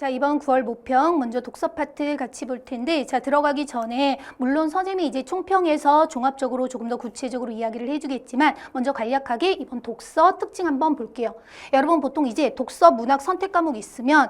자, 이번 9월 모평 먼저 독서 파트 같이 볼 텐데, 자, 들어가기 전에 물론 선생님이 이제 총평해서 종합적으로 조금 더 구체적으로 이야기를 해주겠지만 먼저 간략하게 이번 독서 특징 한번 볼게요. 여러분 보통 이제 독서 문학 선택 과목 있으면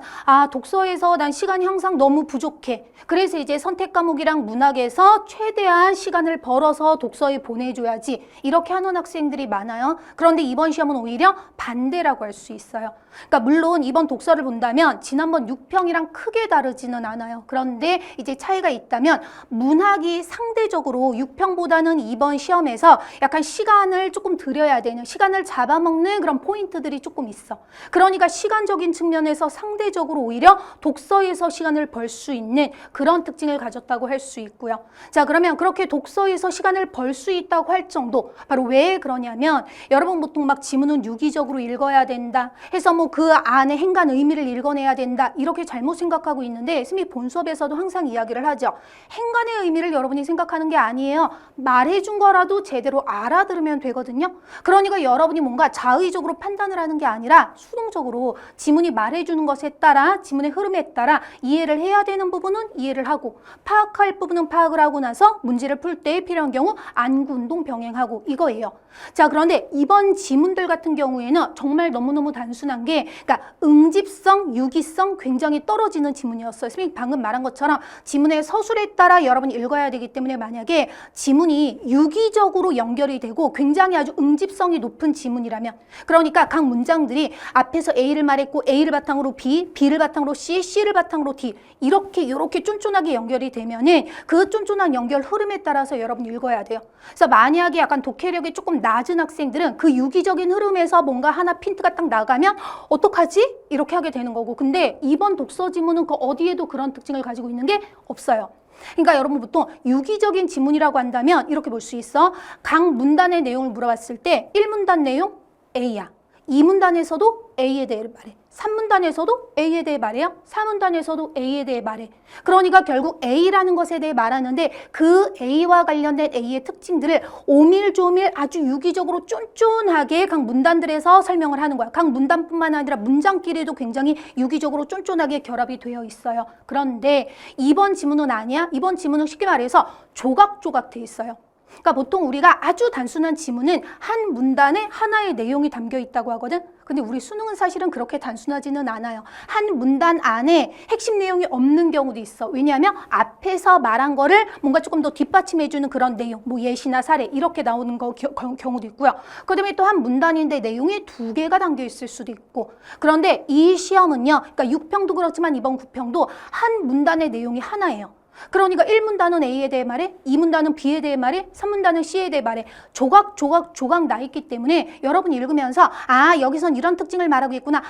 독서에서 난 시간이 항상 너무 부족해. 그래서 이제 선택 과목이랑 문학에서 최대한 시간을 벌어서 독서에 보내줘야지 이렇게 하는 학생들이 많아요. 그런데 이번 시험은 오히려 반대라고 할 수 있어요. 그러니까 물론 이번 독서를 본다면 지난번 6평이랑 크게 다르지는 않아요. 그런데 이제 차이가 있다면 문학이 상대적으로 6평보다는 이번 시험에서 약간 시간을 조금 들여야 되는, 시간을 잡아먹는 그런 포인트들이 조금 있어. 그러니까 시간적인 측면에서 상대적으로 오히려 독서에서 시간을 벌 수 있는 그런 특징을 가졌다고 할 수 있고요. 자, 그러면 그렇게 독서에서 시간을 벌 수 있다고 할 정도, 바로 왜 그러냐면 여러분 보통 막 지문은 유기적으로 읽어야 된다 해서 뭐 그 안에 행간 의미를 읽어내야 된다 이렇게 잘못 생각하고 있는데, 스미 본 수업에서도 항상 이야기를 하죠. 행간의 의미를 여러분이 생각하는 게 아니에요. 말해준 거라도 제대로 알아들으면 되거든요. 그러니까 여러분이 뭔가 자의적으로 판단을 하는 게 아니라 수동적으로 지문이 말해주는 것에 따라, 지문의 흐름에 따라 이해를 해야 되는 부분은 이해를 하고, 파악할 부분은 파악을 하고 나서 문제를 풀 때 필요한 경우 안구 운동 병행하고, 이거예요. 자, 그런데 이번 지문들 같은 경우에는 정말 너무너무 단순한 게, 그러니까 응집성, 유기성 굉장히 떨어지는 지문이었어요. 선생님이 방금 말한 것처럼 지문의 서술에 따라 여러분이 읽어야 되기 때문에 만약에 지문이 유기적으로 연결이 되고 굉장히 아주 응집성이 높은 지문이라면, 그러니까 각 문장들이 앞에서 A를 말했고 A를 바탕으로 B, B를 바탕으로 C, C를 바탕으로 D 이렇게 쫀쫀하게 연결이 되면은 그 쫀쫀한 연결 흐름에 따라서 여러분이 읽어야 돼요. 그래서 만약에 약간 독해력이 조금 낮은 학생들은 그 유기적인 흐름에서 뭔가 하나 핀트가 딱 나가면 어떡하지? 이렇게 하게 되는 거고, 근데 이번 독서 지문은 그 어디에도 그런 특징을 가지고 있는 게 없어요. 그러니까 여러분 보통 유기적인 지문이라고 한다면 이렇게 볼 수 있어. 각 문단의 내용을 물어봤을 때 1문단 내용 A야. 2문단에서도 A에 대해 말해. 3문단에서도 A에 대해 말해요. 4문단에서도 A에 대해 말해. 그러니까 결국 A라는 것에 대해 말하는데 그 A와 관련된 A의 특징들을 오밀조밀 아주 유기적으로 쫀쫀하게 각 문단들에서 설명을 하는 거야. 각 문단뿐만 아니라 문장끼리도 굉장히 유기적으로 쫀쫀하게 결합이 되어 있어요. 그런데 이번 지문은 아니야. 이번 지문은 쉽게 말해서 조각조각 돼 있어요. 그러니까 보통 우리가 아주 단순한 지문은 한 문단에 하나의 내용이 담겨 있다고 하거든. 근데 우리 수능은 사실은 그렇게 단순하지는 않아요. 한 문단 안에 핵심 내용이 없는 경우도 있어. 왜냐하면 앞에서 말한 거를 뭔가 조금 더 뒷받침해주는 그런 내용, 뭐 예시나 사례 이렇게 나오는 경우도 있고요. 그다음에 또 한 문단인데 내용이 2개가 담겨 있을 수도 있고. 그런데 이 시험은요, 그러니까 6평도 그렇지만 이번 9평도 한 문단의 내용이 하나예요. 그러니까 1문단은 A에 대해 말해, 2문단은 B에 대해 말해, 3문단은 C에 대해 말해. 조각 나 있기 때문에 여러분이 읽으면서 여기선 이런 특징을 말하고 있구나.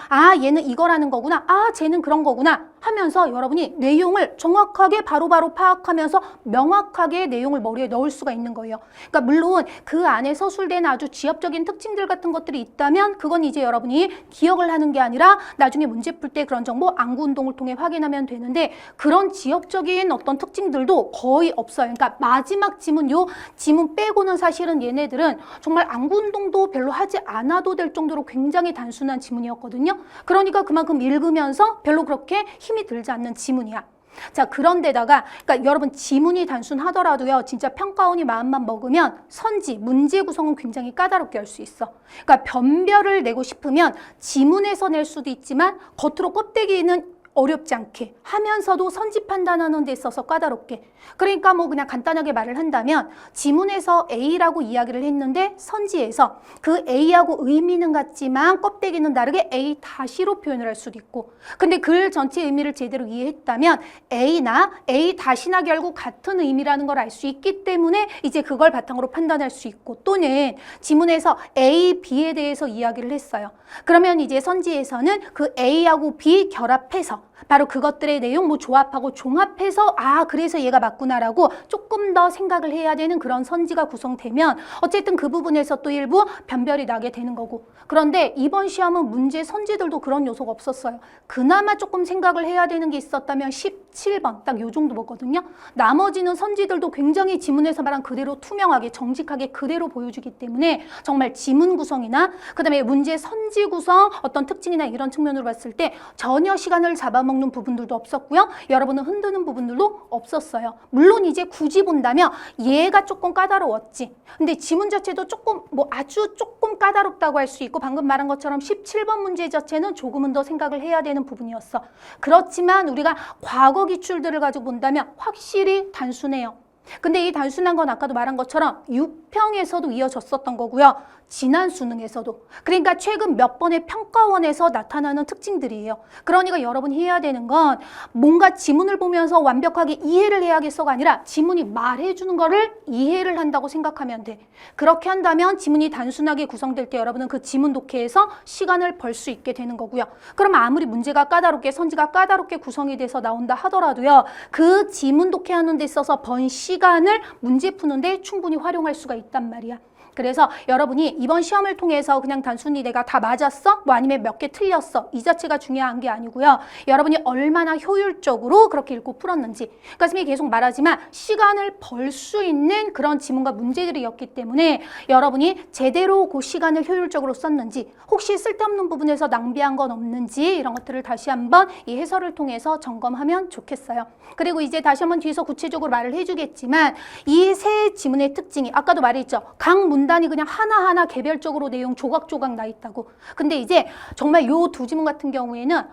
얘는 이거라는 거구나. 쟤는 그런 거구나 하면서 여러분이 내용을 정확하게 바로바로 파악하면서 명확하게 내용을 머리에 넣을 수가 있는 거예요. 그러니까 물론 그 안에 서술된 아주 지엽적인 특징들 같은 것들이 있다면 그건 이제 여러분이 기억을 하는 게 아니라 나중에 문제 풀 때 그런 정보 안구 운동을 통해 확인하면 되는데, 그런 지엽적인 어떤 특징들도 거의 없어요. 그러니까 마지막 지문, 요 지문 빼고는 사실은 얘네들은 정말 안구 운동도 별로 하지 않아도 될 정도로 굉장히 단순한 지문이었거든요. 그러니까 그만큼 읽으면서 별로 그렇게 힘이 들지 않는 지문이야. 자, 그런데다가 그러니까 여러분 지문이 단순하더라도요, 진짜 평가원이 마음만 먹으면 선지, 문제 구성은 굉장히 까다롭게 할 수 있어. 그러니까 변별을 내고 싶으면 지문에서 낼 수도 있지만 겉으로 껍데기는 어렵지 않게 하면서도 선지 판단하는 데 있어서 까다롭게. 그러니까 뭐 그냥 간단하게 말을 한다면 지문에서 A라고 이야기를 했는데 선지에서 그 A하고 의미는 같지만 껍데기는 다르게 A-로 표현을 할 수도 있고, 근데 글 전체 의미를 제대로 이해했다면 A나 A-나 결국 같은 의미라는 걸 알 수 있기 때문에 이제 그걸 바탕으로 판단할 수 있고, 또는 지문에서 A, B에 대해서 이야기를 했어요. 그러면 이제 선지에서는 그 A하고 B 결합해서 바로 그것들의 내용 뭐 조합하고 종합해서 그래서 얘가 맞구나라고 조금 더 생각을 해야 되는 그런 선지가 구성되면 어쨌든 그 부분에서 또 일부 변별이 나게 되는 거고. 그런데 이번 시험은 문제 선지들도 그런 요소가 없었어요. 그나마 조금 생각을 해야 되는 게 있었다면 17번 딱 요 정도 보거든요. 나머지는 선지들도 굉장히 지문에서 말한 그대로 투명하게 정직하게 그대로 보여주기 때문에 정말 지문 구성이나 그다음에 문제 선지 구성 어떤 특징이나 이런 측면으로 봤을 때 전혀 시간을 잡아먹는 잡아먹는 부분들도 없었고요. 여러분은 흔드는 부분들도 없었어요. 물론 이제 굳이 본다면 얘가 조금 까다로웠지. 근데 지문 자체도 조금 아주 조금 까다롭다고 할 수 있고 방금 말한 것처럼 17번 문제 자체는 조금은 더 생각을 해야 되는 부분이었어. 그렇지만 우리가 과거 기출들을 가지고 본다면 확실히 단순해요. 근데 이 단순한 건 아까도 말한 것처럼 6평에서도 이어졌었던 거고요. 지난 수능에서도. 그러니까 최근 몇 번의 평가원에서 나타나는 특징들이에요. 그러니까 여러분이 해야 되는 건 뭔가 지문을 보면서 완벽하게 이해를 해야겠어가 아니라 지문이 말해주는 거를 이해를 한다고 생각하면 돼. 그렇게 한다면 지문이 단순하게 구성될 때 여러분은 그 지문 독해에서 시간을 벌 수 있게 되는 거고요. 그럼 아무리 문제가 까다롭게 선지가 까다롭게 구성이 돼서 나온다 하더라도요. 그 지문 독해하는 데 있어서 번 시간을 문제 푸는데 충분히 활용할 수가 있단 말이야. 그래서 여러분이 이번 시험을 통해서 그냥 단순히 내가 다 맞았어? 아니면 몇 개 틀렸어? 이 자체가 중요한 게 아니고요. 여러분이 얼마나 효율적으로 그렇게 읽고 풀었는지. 그러니까 선생님이 계속 말하지만 시간을 벌 수 있는 그런 지문과 문제들이었기 때문에 여러분이 제대로 그 시간을 효율적으로 썼는지 혹시 쓸데없는 부분에서 낭비한 건 없는지 이런 것들을 다시 한번 이 해설을 통해서 점검하면 좋겠어요. 그리고 이제 다시 한번 뒤에서 구체적으로 말을 해주겠지만 이 세 지문의 특징이 아까도 말했죠. 각 문단이 그냥 하나하나 개별적으로 내용 조각조각 나 있다고. 근데 이제 정말 요 두 지문 같은 경우에는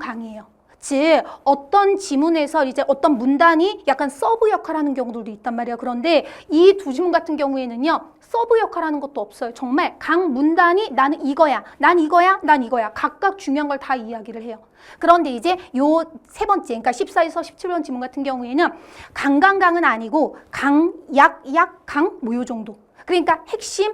강이에요. 즉 어떤 지문에서 이제 어떤 문단이 약간 서브 역할을 하는 경우들도 있단 말이야. 그런데 이 두 지문 같은 경우에는요. 서브 역할을 하는 것도 없어요. 정말 각 문단이 나는 이거야, 난 이거야, 난 이거야. 각각 중요한 걸 다 이야기를 해요. 그런데 이제 요 세 번째, 그러니까 14에서 17번 지문 같은 경우에는 강은 아니고 강, 강, 요 정도. 그러니까 핵심,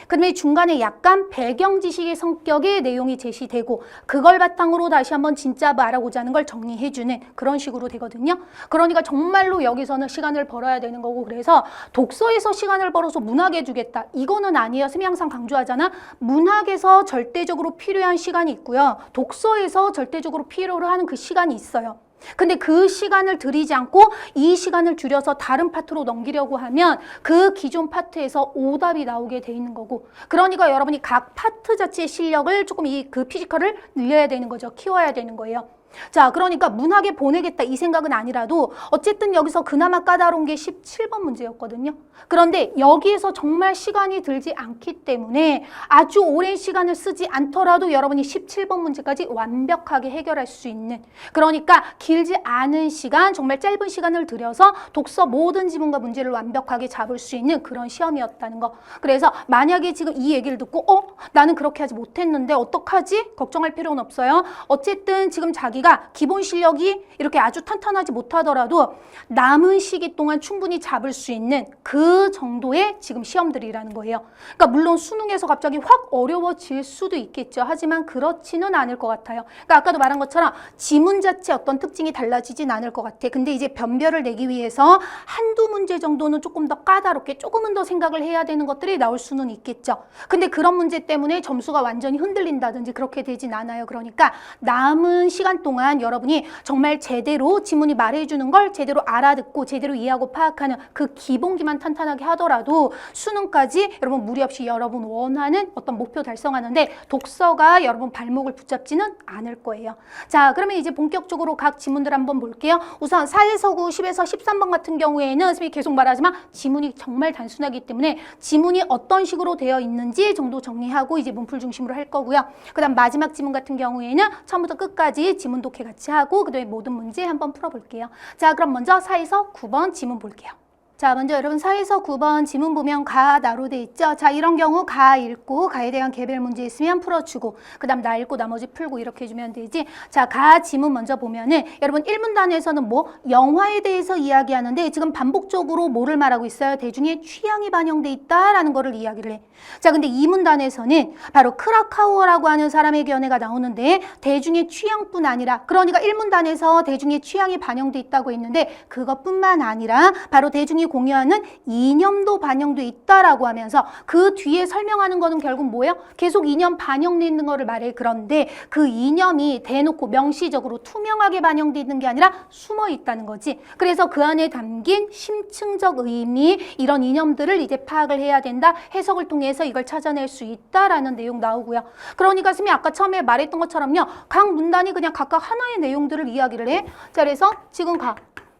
그다음에 중간에 약간 배경 지식의 성격의 내용이 제시되고 그걸 바탕으로 다시 한번 진짜 알아보자는 걸 정리해주는 그런 식으로 되거든요. 그러니까 정말로 여기서는 시간을 벌어야 되는 거고 그래서 독서에서 시간을 벌어서 문학에 주겠다. 이거는 아니에요. 선생님이 항상 강조하잖아. 문학에서 절대적으로 필요한 시간이 있고요. 독서에서 절대적으로 필요로 하는 그 시간이 있어요. 근데 그 시간을 들이지 않고 이 시간을 줄여서 다른 파트로 넘기려고 하면 그 기존 파트에서 오답이 나오게 돼 있는 거고 그러니까 여러분이 각 파트 자체의 실력을 조금 그 피지컬을 늘려야 되는 거죠. 키워야 되는 거예요. 자, 그러니까 문학에 보내겠다 이 생각은 아니라도 어쨌든 여기서 그나마 까다로운 게 17번 문제였거든요. 그런데 여기에서 정말 시간이 들지 않기 때문에 아주 오랜 시간을 쓰지 않더라도 여러분이 17번 문제까지 완벽하게 해결할 수 있는 그러니까 길지 않은 시간, 정말 짧은 시간을 들여서 독서 모든 지문과 문제를 완벽하게 잡을 수 있는 그런 시험이었다는 거. 그래서 만약에 지금 이 얘기를 듣고 나는 그렇게 하지 못했는데 어떡하지? 걱정할 필요는 없어요. 어쨌든 지금 자기가 기본 실력이 이렇게 아주 탄탄하지 못하더라도 남은 시기 동안 충분히 잡을 수 있는 그 정도의 지금 시험들이라는 거예요. 그러니까 물론 수능에서 갑자기 확 어려워질 수도 있겠죠. 하지만 그렇지는 않을 것 같아요. 그러니까 아까도 말한 것처럼 지문 자체 어떤 특징이 달라지진 않을 것 같아. 근데 이제 변별을 내기 위해서 한두 문제 정도는 조금 더 까다롭게 조금은 더 생각을 해야 되는 것들이 나올 수는 있겠죠. 근데 그런 문제 때문에 점수가 완전히 흔들린다든지 그렇게 되진 않아요. 그러니까 남은 시간 동안 여러분이 정말 제대로 지문이 말해주는 걸 제대로 알아듣고 제대로 이해하고 파악하는 그 기본기만 탄탄하게 하더라도 수능까지 여러분 무리 없이 여러분 원하는 어떤 목표 달성하는데 독서가 여러분 발목을 붙잡지는 않을 거예요. 자, 그러면 이제 본격적으로 각 지문들 한번 볼게요. 우선 4에서 9, 10에서 13번 같은 경우에는 선생님이 계속 말하지만 지문이 정말 단순하기 때문에 지문이 어떤 식으로 되어 있는지 정도 정리하고 이제 문풀 중심으로 할 거고요. 그 다음 마지막 지문 같은 경우에는 처음부터 끝까지 지문 독해 같이 하고 그다음에 모든 문제 한번 풀어볼게요. 자, 그럼 먼저 4에서 9번 지문 볼게요. 자, 먼저 여러분 4에서 9번 지문 보면 가, 나로 돼 있죠. 자, 이런 경우 가 읽고 가에 대한 개별 문제 있으면 풀어주고 그 다음 나 읽고 나머지 풀고 이렇게 해주면 되지. 자, 가 지문 먼저 보면은 여러분 1문단에서는 영화에 대해서 이야기하는데 지금 반복적으로 뭐를 말하고 있어요? 대중의 취향이 반영돼 있다라는 거를 이야기를 해. 자, 근데 2문단에서는 바로 크라카우어라고 하는 사람의 견해가 나오는데 대중의 취향뿐 아니라 그러니까 1문단에서 대중의 취향이 반영돼 있다고 했는데 그것뿐만 아니라 바로 대중이 공유하는 이념도 반영돼 있다라고 하면서 그 뒤에 설명하는 거는 결국 뭐예요? 계속 이념 반영돼 있는 거를 말해. 그런데 그 이념이 대놓고 명시적으로 투명하게 반영돼 있는 게 아니라 숨어 있다는 거지. 그래서 그 안에 담긴 심층적 의미, 이런 이념들을 이제 파악을 해야 된다. 해석을 통해서 이걸 찾아낼 수 있다라는 내용 나오고요. 그러니까 선생님이 아까 처음에 말했던 것처럼요. 각 문단이 그냥 각각 하나의 내용들을 이야기를 해. 자, 그래서 지금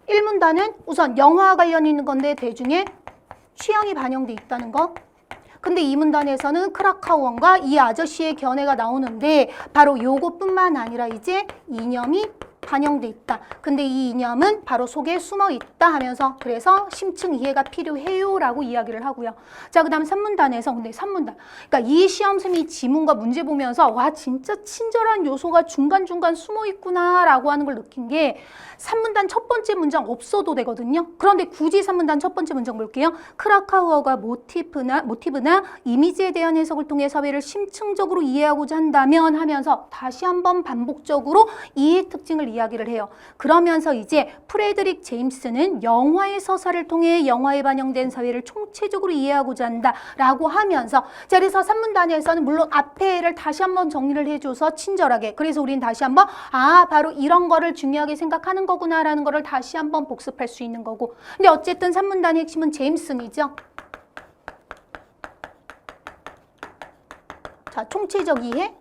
1문단은 우선 영화와 관련 있는 건데 대중의 취향이 반영돼 있다는 거. 근데 이 문단에서는 크라카우원과 이 아저씨의 견해가 나오는데 바로 요것뿐만 아니라 이제 이념이 반영돼 있다. 근데 이 이념은 바로 속에 숨어 있다 하면서 그래서 심층 이해가 필요해요 라고 이야기를 하고요. 자, 그 다음 3문단에서 근데 3문단. 그러니까 이 시험생이 지문과 문제 보면서 와 진짜 친절한 요소가 중간중간 숨어 있구나 라고 하는 걸 느낀 게 3문단 첫 번째 문장 없어도 되거든요. 그런데 굳이 3문단 첫 번째 문장 볼게요. 크라카우어가 모티브나 이미지에 대한 해석을 통해 사회를 심층적으로 이해하고자 한다면 하면서 다시 한번 반복적으로 이해 특징을 이야기를 해요. 그러면서 이제 프레드릭 제임스는 영화의 서사를 통해 영화에 반영된 사회를 총체적으로 이해하고자 한다라고 하면서 자, 그래서 3문단에서는 물론 앞에를 다시 한번 정리를 해줘서 친절하게 그래서 우린 다시 한번 바로 이런 거를 중요하게 생각하는 거구나라는 거를 다시 한번 복습할 수 있는 거고 근데 어쨌든 3문단의 핵심은 제임슨이죠. 자, 총체적 이해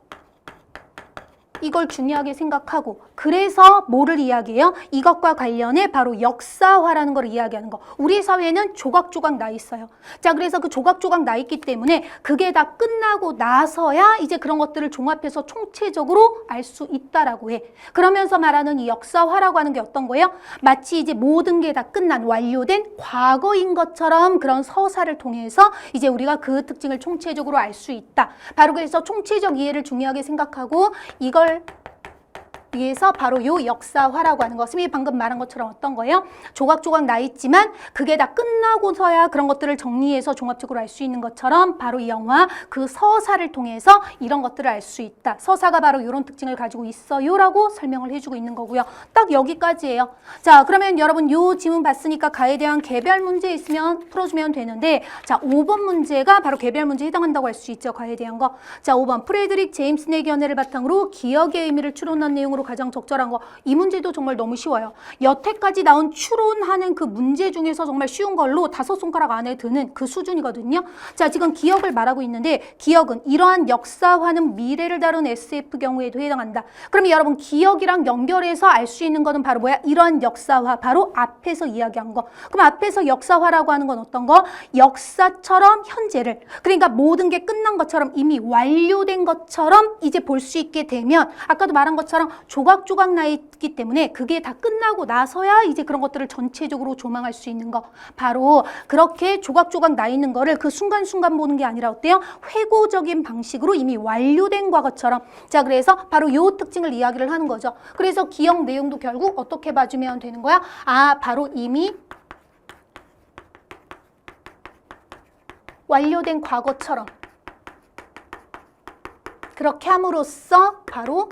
이걸 중요하게 생각하고 그래서 뭐를 이야기해요? 이것과 관련해 바로 역사화라는 걸 이야기하는 거. 우리 사회는 조각조각 나 있어요. 자, 그래서 그 조각조각 나 있기 때문에 그게 다 끝나고 나서야 이제 그런 것들을 종합해서 총체적으로 알 수 있다라고 해. 그러면서 말하는 이 역사화라고 하는 게 어떤 거예요? 마치 이제 모든 게 다 끝난 완료된 과거인 것처럼 그런 서사를 통해서 이제 우리가 그 특징을 총체적으로 알 수 있다. 바로 그래서 총체적 이해를 중요하게 생각하고 이걸 위해서 바로 요 역사화라고 하는 것. 선생님이 방금 말한 것처럼 어떤 거예요? 조각조각 나 있지만 그게 다 끝나고서야 그런 것들을 정리해서 종합적으로 알 수 있는 것처럼 바로 이 영화 그 서사를 통해서 이런 것들을 알 수 있다. 서사가 바로 이런 특징을 가지고 있어요 라고 설명을 해주고 있는 거고요. 딱 여기까지예요. 자, 그러면 여러분 요 지문 봤으니까 가에 대한 개별 문제 있으면 풀어주면 되는데 자, 5번 문제가 바로 개별 문제에 해당한다고 할 수 있죠. 가에 대한 거. 자, 5번 프레드릭 제임슨의 견해를 바탕으로 기억의 의미를 추론한 내용으로 가장 적절한 거. 이 문제도 정말 너무 쉬워요. 여태까지 나온 추론하는 그 문제 중에서 정말 쉬운 걸로 5손가락 안에 드는 그 수준이거든요. 자, 지금 기억을 말하고 있는데 기억은 이러한 역사화는 미래를 다룬 SF 경우에도 해당한다. 그러면 여러분 기억이랑 연결해서 알 수 있는 거는 바로 뭐야? 이러한 역사화, 바로 앞에서 이야기한 거. 그럼 앞에서 역사화라고 하는 건 어떤 거? 역사처럼 현재를, 그러니까 모든 게 끝난 것처럼 이미 완료된 것처럼 이제 볼 수 있게 되면 아까도 말한 것처럼 조각조각 나 있기 때문에 그게 다 끝나고 나서야 이제 그런 것들을 전체적으로 조망할 수 있는 거. 바로 그렇게 조각조각 나 있는 거를 그 순간순간 보는 게 아니라 어때요? 회고적인 방식으로 이미 완료된 과거처럼. 자, 그래서 바로 요 특징을 이야기를 하는 거죠. 그래서 기억 내용도 결국 어떻게 봐주면 되는 거야? 바로 이미 완료된 과거처럼. 그렇게 함으로써 바로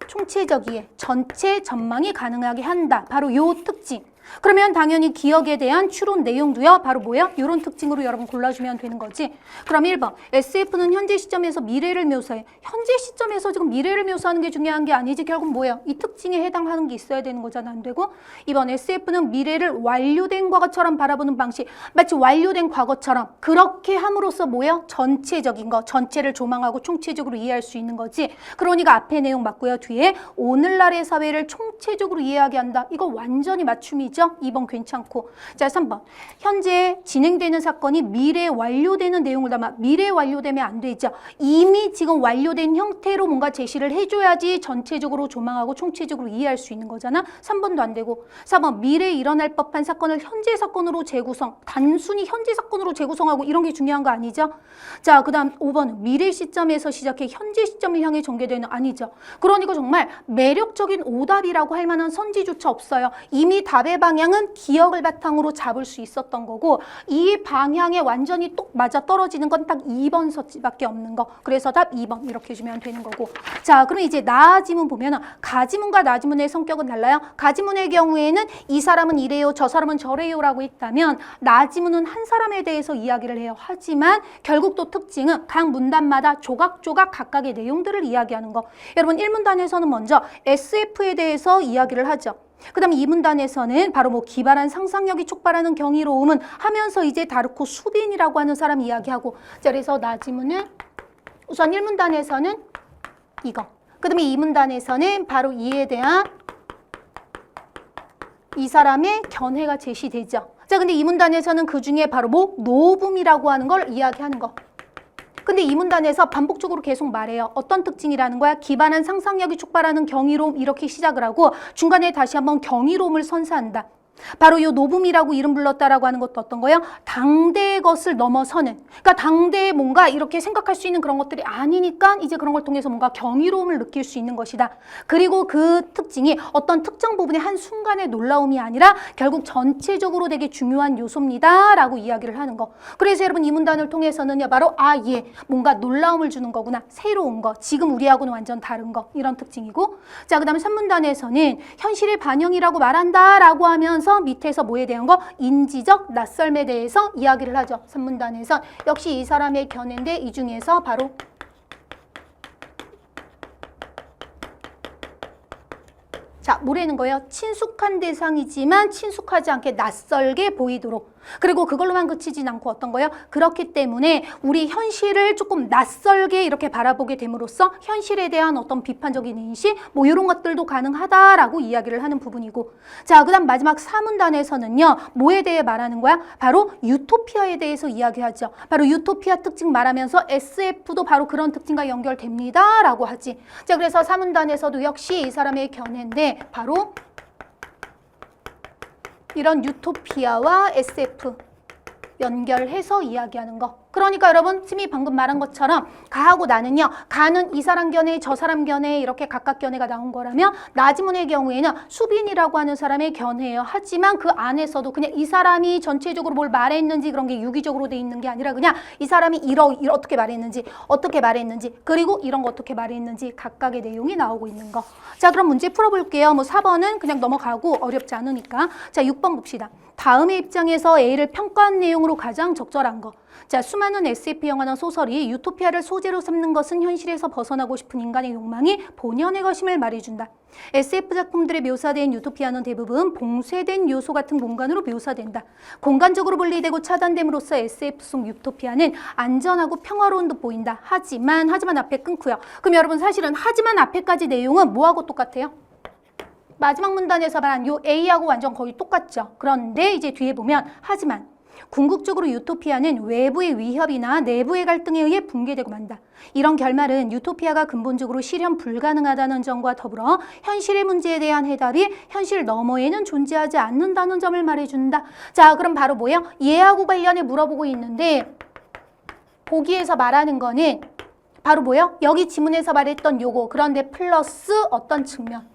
총체적 이해, 전체 전망이 가능하게 한다. 바로 요 특징. 그러면 당연히 기억에 대한 추론 내용도요. 바로 뭐야? 이런 특징으로 여러분 골라주면 되는 거지. 그럼 1번. SF는 현재 시점에서 미래를 묘사해. 현재 시점에서 지금 미래를 묘사하는 게 중요한 게 아니지. 결국 뭐예요? 이 특징에 해당하는 게 있어야 되는 거잖아. 안 되고. 2번. SF는 미래를 완료된 과거처럼 바라보는 방식. 마치 완료된 과거처럼. 그렇게 함으로써 뭐예요? 전체적인 거. 전체를 조망하고 총체적으로 이해할 수 있는 거지. 그러니까 앞에 내용 맞고요. 뒤에 오늘날의 사회를 총체적으로 이해하게 한다. 이거 완전히 맞춤이죠. 2번 괜찮고. 자, 3번. 현재 진행되는 사건이 미래에 완료되는 내용을 담아. 미래에 완료되면 안 되죠. 이미 지금 완료된 형태로 뭔가 제시를 해줘야지 전체적으로 조망하고 총체적으로 이해할 수 있는 거잖아. 3번도 안 되고. 4번. 미래에 일어날 법한 사건을 현재 사건으로 재구성. 단순히 현재 사건으로 재구성하고 이런 게 중요한 거 아니죠. 자, 그 다음 5번은 미래 시점에서 시작해 현재 시점을 향해 전개되는. 아니죠. 그러니까 정말 매력적인 오답이라고 할 만한 선지조차 없어요. 이미 답의 방 방향은 기억을 바탕으로 잡을 수 있었던 거고 이 방향에 완전히 똑 맞아 떨어지는 건 딱 2번 서치밖에 없는 거. 그래서 답 2번 이렇게 해주면 되는 거고. 자, 그럼 이제 나지문 보면은 가지문과 나지문의 성격은 달라요. 가지문의 경우에는 이 사람은 이래요, 저 사람은 저래요라고 했다면 나지문은 한 사람에 대해서 이야기를 해요. 하지만 결국 또 특징은 각 문단마다 조각조각 각각의 내용들을 이야기하는 거. 여러분 1문단에서는 먼저 SF에 대해서 이야기를 하죠. 그 다음에 2문단에서는 바로 뭐 기발한 상상력이 촉발하는 경이로움은 하면서 이제 다르코 수빈이라고 하는 사람 이야기하고. 자, 그래서 나지문은 우선 1문단에서는 이거. 그 다음에 2문단에서는 바로 이에 대한 이 사람의 견해가 제시되죠. 자, 근데 2문단에서는 그 중에 바로 뭐 노붐이라고 하는 걸 이야기하는 거. 근데 이 문단에서 반복적으로 계속 말해요. 어떤 특징이라는 거야? 기반한 상상력이 촉발하는 경이로움 이렇게 시작을 하고 중간에 다시 한번 경이로움을 선사한다. 바로 이 노붐이라고 이름 불렀다라고 하는 것도 어떤 거예요? 당대의 것을 넘어서는. 그러니까 당대에 뭔가 이렇게 생각할 수 있는 그런 것들이 아니니까 이제 그런 걸 통해서 뭔가 경이로움을 느낄 수 있는 것이다. 그리고 그 특징이 어떤 특정 부분의 한순간의 놀라움이 아니라 결국 전체적으로 되게 중요한 요소입니다. 라고 이야기를 하는 거. 그래서 여러분 이 문단을 통해서는요. 바로 뭔가 놀라움을 주는 거구나. 새로운 거. 지금 우리하고는 완전 다른 거. 이런 특징이고. 자, 그 다음에 3문단에서는 현실의 반영이라고 말한다. 라고 하면서 밑에서 뭐에 대한 거? 인지적 낯설음에 대해서 이야기를 하죠. 3문단에서 역시 이 사람의 견해인데 이 중에서 바로 자, 뭐라는 거예요? 친숙한 대상이지만 친숙하지 않게 낯설게 보이도록. 그리고 그걸로만 그치진 않고 어떤 거예요? 그렇기 때문에 우리 현실을 조금 낯설게 이렇게 바라보게 됨으로써 현실에 대한 어떤 비판적인 인식 뭐 이런 것들도 가능하다라고 이야기를 하는 부분이고. 자, 그 다음 마지막 4문단에서는요. 뭐에 대해 말하는 거야? 바로 유토피아에 대해서 이야기하죠. 바로 유토피아 특징 말하면서 SF도 바로 그런 특징과 연결됩니다. 라고 하지. 자, 그래서 4문단에서도 역시 이 사람의 견해인데 바로 이런 유토피아와 SF 연결해서 이야기하는 거. 그러니까 여러분 쌤이 방금 말한 것처럼 가하고 나는요. 가는 이 사람 견해, 저 사람 견해 이렇게 각각 견해가 나온 거라면 나지문의 경우에는 수빈이라고 하는 사람의 견해예요. 하지만 그 안에서도 그냥 이 사람이 전체적으로 뭘 말했는지 그런 게 유기적으로 돼 있는 게 아니라 그냥 이 사람이 어떻게 말했는지 그리고 이런 거 어떻게 말했는지 각각의 내용이 나오고 있는 거. 자, 그럼 문제 풀어볼게요. 뭐 4번은 그냥 넘어가고 어렵지 않으니까. 자, 6번 봅시다. 다음의 입장에서 A를 평가한 내용으로 가장 적절한 거. 자, 수많은 SF 영화나 소설이 유토피아를 소재로 삼는 것은 현실에서 벗어나고 싶은 인간의 욕망이 본연의 것임을 말해준다. SF 작품들에 묘사된 유토피아는 대부분 봉쇄된 요소 같은 공간으로 묘사된다. 공간적으로 분리되고 차단됨으로써 SF 속 유토피아는 안전하고 평화로운 듯 보인다. 하지만 앞에 끊고요. 그럼 여러분 사실은 하지만 앞에까지 내용은 뭐하고 똑같아요? 마지막 문단에서 말한 요 A하고 완전 거의 똑같죠. 그런데 이제 뒤에 보면 하지만 궁극적으로 유토피아는 외부의 위협이나 내부의 갈등에 의해 붕괴되고 만다. 이런 결말은 유토피아가 근본적으로 실현 불가능하다는 점과 더불어 현실의 문제에 대한 해답이 현실 너머에는 존재하지 않는다는 점을 말해준다. 자, 그럼 바로 뭐예요? 얘하고 관련해 물어보고 있는데 보기에서 말하는 거는 바로 뭐예요? 여기 지문에서 말했던 요거. 그런데 플러스 어떤 측면?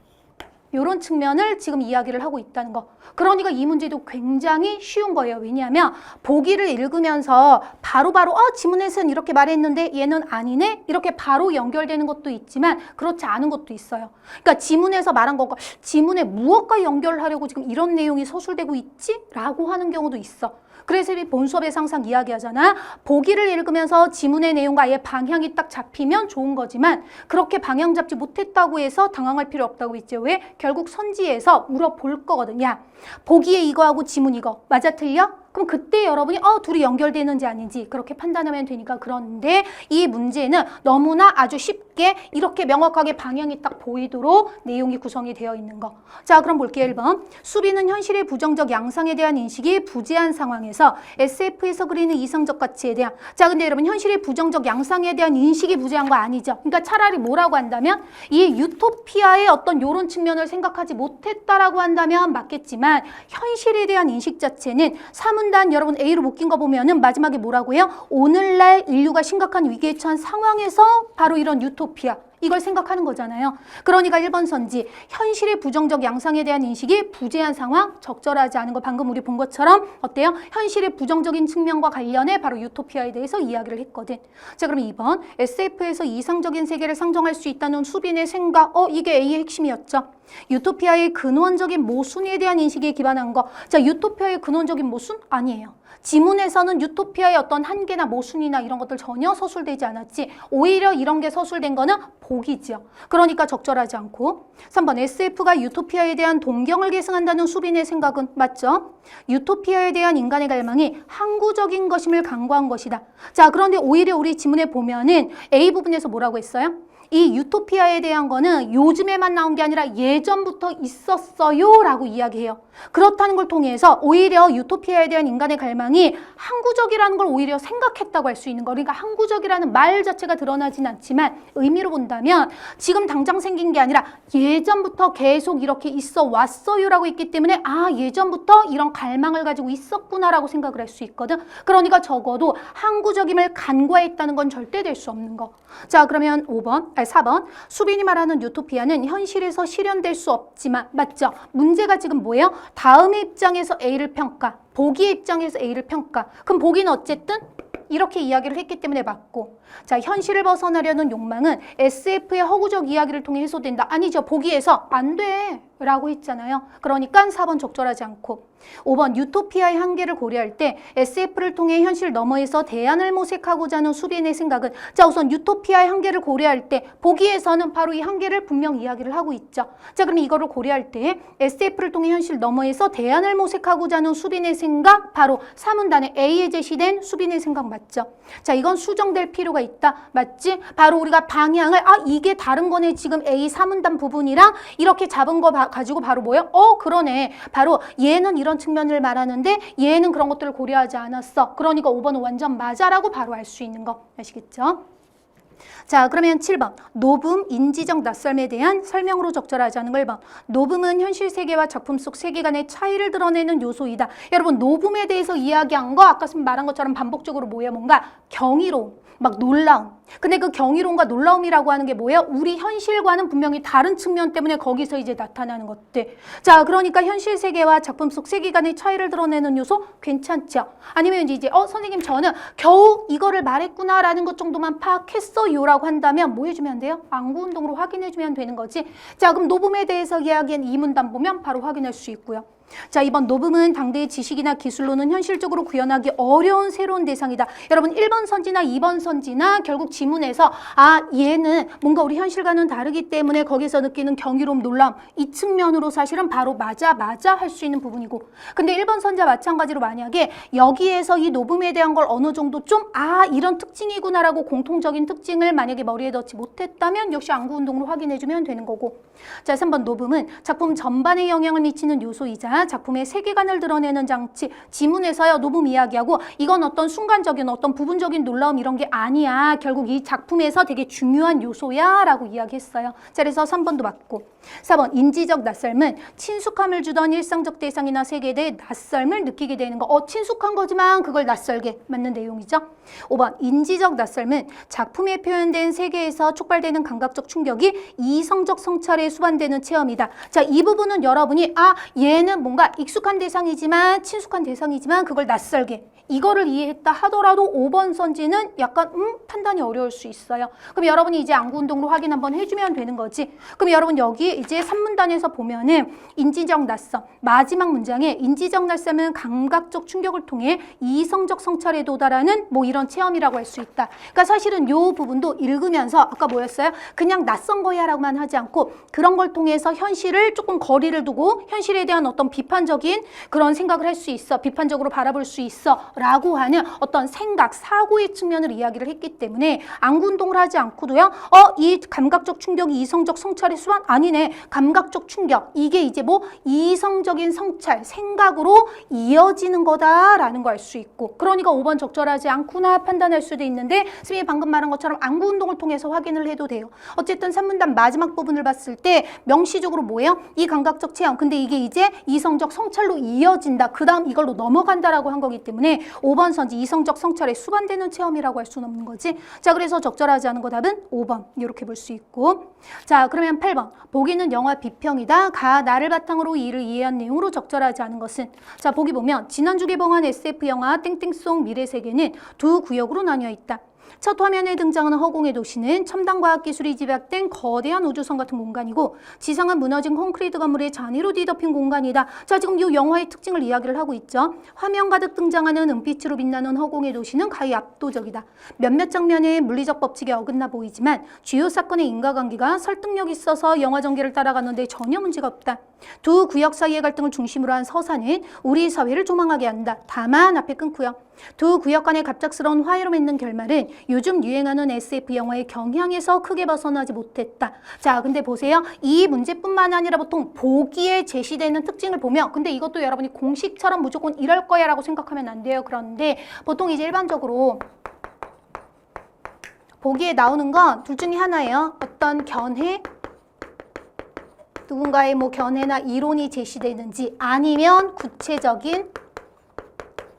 이런 측면을 지금 이야기를 하고 있다는 거. 그러니까 이 문제도 굉장히 쉬운 거예요. 왜냐하면 보기를 읽으면서 바로바로 지문에서는 이렇게 말했는데 얘는 아니네? 이렇게 바로 연결되는 것도 있지만 그렇지 않은 것도 있어요. 그러니까 지문에서 말한 것과 지문에 무엇과 연결하려고 지금 이런 내용이 서술되고 있지? 라고 하는 경우도 있어. 그래서 본 수업에서 항상 이야기하잖아. 보기를 읽으면서 지문의 내용과 아예 방향이 딱 잡히면 좋은 거지만 그렇게 방향 잡지 못했다고 해서 당황할 필요 없다고 했죠. 왜? 결국 선지에서 물어볼 거거든. 야, 보기에 이거하고 지문 이거 맞아 틀려? 그럼 그때 여러분이 둘이 연결되는지 아닌지 그렇게 판단하면 되니까. 그런데 이 문제는 너무나 아주 쉽게 이렇게 명확하게 방향이 딱 보이도록 내용이 구성이 되어 있는 거. 자, 그럼 볼게요. 1번. 수비는 현실의 부정적 양상에 대한 인식이 부재한 상황에서 SF에서 그리는 이성적 가치에 대한. 자, 근데 여러분 현실의 부정적 양상에 대한 인식이 부재한 거 아니죠. 그러니까 차라리 뭐라고 한다면 이 유토피아의 어떤 요런 측면을 생각하지 못했다라고 한다면 맞겠지만 현실에 대한 인식 자체는 3문단 여러분 A로 묶인 거 보면은 마지막에 뭐라고 해요? 오늘날 인류가 심각한 위기에 처한 상황에서 바로 이런 유토피아 이걸 생각하는 거잖아요. 그러니까 1번 선지, 현실의 부정적 양상에 대한 인식이 부재한 상황, 적절하지 않은 거 방금 우리 본 것처럼 어때요? 현실의 부정적인 측면과 관련해 바로 유토피아에 대해서 이야기를 했거든. 자, 그럼 2번, SF에서 이상적인 세계를 상정할 수 있다는 수빈의 생각, 이게 A의 핵심이었죠. 유토피아의 근원적인 모순에 대한 인식에 기반한 거. 자, 유토피아의 근원적인 모순? 아니에요. 지문에서는 유토피아의 어떤 한계나 모순이나 이런 것들 전혀 서술되지 않았지. 오히려 이런 게 서술된 거는 복이지요. 그러니까 적절하지 않고. 3번, SF가 유토피아에 대한 동경을 계승한다는 수빈의 생각은 맞죠? 유토피아에 대한 인간의 갈망이 항구적인 것임을 강구한 것이다. 자, 그런데 오히려 우리 지문에 보면은 A 부분에서 뭐라고 했어요? 이 유토피아에 대한 거는 요즘에만 나온 게 아니라 예전부터 있었어요 라고 이야기해요. 그렇다는 걸 통해서 오히려 유토피아에 대한 인간의 갈망이 항구적이라는 걸 오히려 생각했다고 할 수 있는 거. 그러니까 항구적이라는 말 자체가 드러나진 않지만 의미로 본다면 지금 당장 생긴 게 아니라 예전부터 계속 이렇게 있어 왔어요 라고 있기 때문에 예전부터 이런 갈망을 가지고 있었구나 라고 생각을 할 수 있거든. 그러니까 적어도 항구적임을 간과했다는 건 절대 될 수 없는 거. 자, 그러면 4번. 수빈이 말하는 유토피아는 현실에서 실현될 수 없지만, 맞죠? 문제가 지금 뭐예요? 다음의 입장에서 A를 평가, 보기의 입장에서 A를 평가. 그럼 보기는 어쨌든 이렇게 이야기를 했기 때문에 맞고. 자, 현실을 벗어나려는 욕망은 SF의 허구적 이야기를 통해 해소된다. 아니죠. 보기에서 안 돼 라고 했잖아요. 그러니까 4번 적절하지 않고. 5번, 유토피아의 한계를 고려할 때 SF를 통해 현실 너머에서 대안을 모색하고자 하는 수빈의 생각은, 자, 우선 유토피아의 한계를 고려할 때 보기에서는 바로 이 한계를 분명 이야기를 하고 있죠. 자, 그럼 이거를 고려할 때 SF를 통해 현실 너머에서 대안을 모색하고자 하는 수빈의 생각, 바로 3문단에 A에 제시된 수빈의 생각 맞죠? 자, 이건 수정될 필요가 있다. 맞지? 바로 우리가 방향을 이게 다른 거네. 지금 A 3문단 부분이랑 이렇게 잡은 거 가지고 바로 뭐예요? 그러네. 바로 얘는 이런 측면을 말하는데 얘는 그런 것들을 고려하지 않았어. 그러니까 5번은 완전 맞아라고 바로 알 수 있는 거. 아시겠죠? 자, 그러면 7번. 노붐, 인지적 낯설에 대한 설명으로 적절하지 않은 걸 1번. 노붐은 현실 세계와 작품 속 세계관의 차이를 드러내는 요소이다. 여러분, 노붐에 대해서 이야기한 거 아까 말한 것처럼 반복적으로 뭐예요? 뭔가 경이로움, 막 놀라움. 근데 그 경이로움과 놀라움이라고 하는 게 뭐예요? 우리 현실과는 분명히 다른 측면 때문에 거기서 이제 나타나는 것들. 자, 그러니까 현실 세계와 작품 속 세계관의 차이를 드러내는 요소 괜찮죠? 아니면 이제 선생님 저는 겨우 이거를 말했구나라는 것 정도만 파악했어요라고 한다면 뭐 해주면 돼요? 안구운동으로 확인해주면 되는 거지. 자, 그럼 노붐에 대해서 이야기한 이 문단 보면 바로 확인할 수 있고요. 자, 이번 노붐은 당대의 지식이나 기술로는 현실적으로 구현하기 어려운 새로운 대상이다. 여러분 1번 선지나 2번 선지나 결국 지문에서 얘는 뭔가 우리 현실과는 다르기 때문에 거기서 느끼는 경이로움, 놀라움 이 측면으로 사실은 바로 맞아 할 수 있는 부분이고, 근데 1번 선지와 마찬가지로 만약에 여기에서 이 노붐에 대한 걸 어느 정도 좀 이런 특징이구나라고 공통적인 특징을 만약에 머리에 넣지 못했다면 역시 안구운동으로 확인해주면 되는 거고. 자, 3번 노붐은 작품 전반에 영향을 미치는 요소이자 작품의 세계관을 드러내는 장치. 지문에서요 노붐 이야기하고 이건 어떤 순간적인 어떤 부분적인 놀라움 이런 게 아니야. 결국 이 작품에서 되게 중요한 요소야 라고 이야기했어요. 자, 그래서 3번도 맞고. 4번 인지적 낯설은 친숙함을 주던 일상적 대상이나 세계에 대해 낯설음을 느끼게 되는 거. 친숙한 거지만 그걸 낯설게 맞는 내용이죠. 5번 인지적 낯설은 작품에 표현된 세계에서 촉발되는 감각적 충격이 이성적 성찰에 수반되는 체험이다. 자, 이 부분은 여러분이 얘는 뭔가 익숙한 대상이지만 친숙한 대상이지만 그걸 낯설게 이거를 이해했다 하더라도 5번 선지는 약간 판단이 어려울 수 있어요. 그럼 여러분이 이제 안구운동으로 확인 한번 해주면 되는 거지. 그럼 여러분 여기 이제 3문단에서 보면은 인지적 낯섦 마지막 문장에 인지적 낯섦은 감각적 충격을 통해 이성적 성찰에 도달하는 뭐 이런 체험이라고 할 수 있다. 그러니까 사실은 요 부분도 읽으면서 아까 뭐였어요? 그냥 낯선 거야 라고만 하지 않고 그런 걸 통해서 현실을 조금 거리를 두고 현실에 대한 어떤 비판적인 그런 생각을 할 수 있어. 비판적으로 바라볼 수 있어. 라고 하는 어떤 생각, 사고의 측면을 이야기를 했기 때문에 안구운동을 하지 않고도요. 이 감각적 충격이 이성적 성찰의 수반? 아니네. 감각적 충격. 이게 이제 뭐 이성적인 성찰, 생각으로 이어지는 거다라는 거 알 수 있고. 그러니까 5번 적절하지 않구나 판단할 수도 있는데 선생님이 방금 말한 것처럼 안구운동을 통해서 확인을 해도 돼요. 어쨌든 3문단 마지막 부분을 봤을 때 명시적으로 뭐예요? 이 감각적 체험. 근데 이게 이제 이성 이성적 성찰로 이어진다. 그 다음 이걸로 넘어간다라고 한 거기 때문에 5번 선지 이성적 성찰에 수반되는 체험이라고 할 수는 없는 거지. 자, 그래서 적절하지 않은 거 답은 5번 이렇게 볼 수 있고. 자, 그러면 8번 보기는 영화 비평이다. 가 나를 바탕으로 이를 이해한 내용으로 적절하지 않은 것은. 자, 보기 보면 지난주 개봉한 SF 영화 땡땡송 미래세계는 두 구역으로 나뉘어 있다. 첫 화면에 등장하는 허공의 도시는 첨단 과학기술이 집약된 거대한 우주선 같은 공간이고 지상은 무너진 콘크리트 건물의 잔해로 뒤덮인 공간이다. 자, 지금 이 영화의 특징을 이야기를 하고 있죠. 화면 가득 등장하는 은빛으로 빛나는 허공의 도시는 가히 압도적이다. 몇몇 장면에 물리적 법칙에 어긋나 보이지만 주요 사건의 인과관계가 설득력 있어서 영화 전개를 따라가는데 전혀 문제가 없다. 두 구역 사이의 갈등을 중심으로 한 서사는 우리 사회를 조망하게 한다. 다만 앞에 끊고요. 두 구역 간의 갑작스러운 화해로 맺는 결말은 요즘 유행하는 SF 영화의 경향에서 크게 벗어나지 못했다. 자, 근데 보세요. 이 문제뿐만 아니라 보통 보기에 제시되는 특징을 보면 근데 이것도 여러분이 공식처럼 무조건 이럴 거야 라고 생각하면 안 돼요. 그런데 보통 이제 일반적으로 보기에 나오는 건 둘 중에 하나예요. 어떤 견해, 누군가의 뭐 견해나 이론이 제시되는지 아니면 구체적인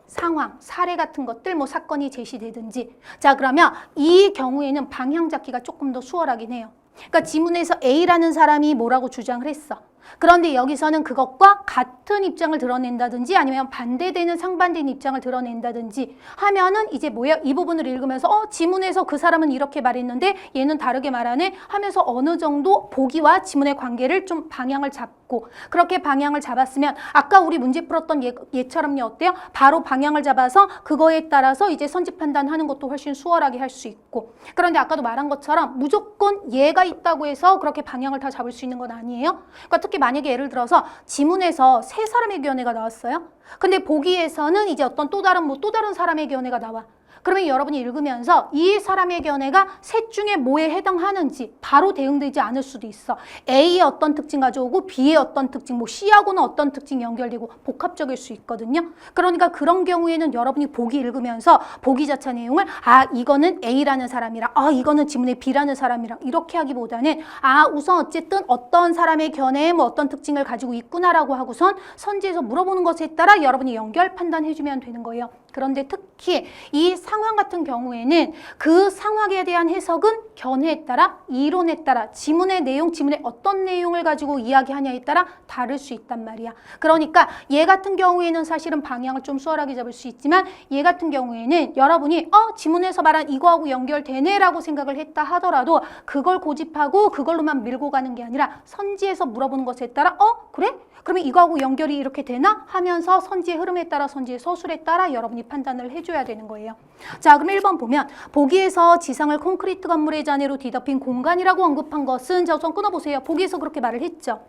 상황, 사례 같은 것들, 뭐 사건이 제시되든지. 자, 그러면 이 경우에는 방향 잡기가 조금 더 수월하긴 해요. 그러니까 지문에서 A라는 사람이 뭐라고 주장을 했어. 그런데 여기서는 그것과 같은 입장을 드러낸다든지 아니면 반대되는 상반된 입장을 드러낸다든지 하면은 이제 뭐야? 이 부분을 읽으면서 지문에서 그 사람은 이렇게 말했는데 얘는 다르게 말하네 하면서 어느 정도 보기와 지문의 관계를 좀 방향을 잡고 그렇게 방향을 잡았으면 아까 우리 문제 풀었던 얘처럼요. 어때요? 바로 방향을 잡아서 그거에 따라서 이제 선지 판단하는 것도 훨씬 수월하게 할 수 있고 그런데 아까도 말한 것처럼 무조건 얘가 있다고 해서 그렇게 방향을 다 잡을 수 있는 건 아니에요. 그러니까 특히 만약에 예를 들어서 지문에서 세 사람의 견해가 나왔어요. 근데 보기에서는 이제 어떤 또 다른 사람의 견해가 나와. 그러면 여러분이 읽으면서 이 사람의 견해가 셋 중에 뭐에 해당하는지 바로 대응되지 않을 수도 있어. A의 어떤 특징 가져오고 B의 어떤 특징, 뭐 C하고는 어떤 특징 연결되고 복합적일 수 있거든요. 그러니까 그런 경우에는 여러분이 보기 읽으면서 보기 자체 내용을 이거는 A라는 사람이랑 이거는 지문에 B라는 사람이랑 이렇게 하기보다는 우선 어쨌든 어떤 사람의 견해에 뭐 어떤 특징을 가지고 있구나라고 하고선 선지에서 물어보는 것에 따라 여러분이 연결 판단해주면 되는 거예요. 그런데 특히 이 상황 같은 경우에는 그 상황에 대한 해석은 견해에 따라, 이론에 따라, 지문의 내용, 지문의 어떤 내용을 가지고 이야기하냐에 따라 다를 수 있단 말이야. 그러니까 얘 같은 경우에는 사실은 방향을 좀 수월하게 잡을 수 있지만 얘 같은 경우에는 여러분이 지문에서 말한 이거하고 연결되네 라고 생각을 했다 하더라도 그걸 고집하고 그걸로만 밀고 가는 게 아니라 선지에서 물어보는 것에 따라 그래? 그러면 이거하고 연결이 이렇게 되나? 하면서 선지의 흐름에 따라 선지의 서술에 따라 여러분이 판단을 해줘야 되는 거예요. 자, 그럼 1번 보면 보기에서 지상을 콘크리트 건물의 잔해로 뒤덮인 공간이라고 언급한 것은 자, 우선 끊어보세요. 보기에서 그렇게 말을 했죠.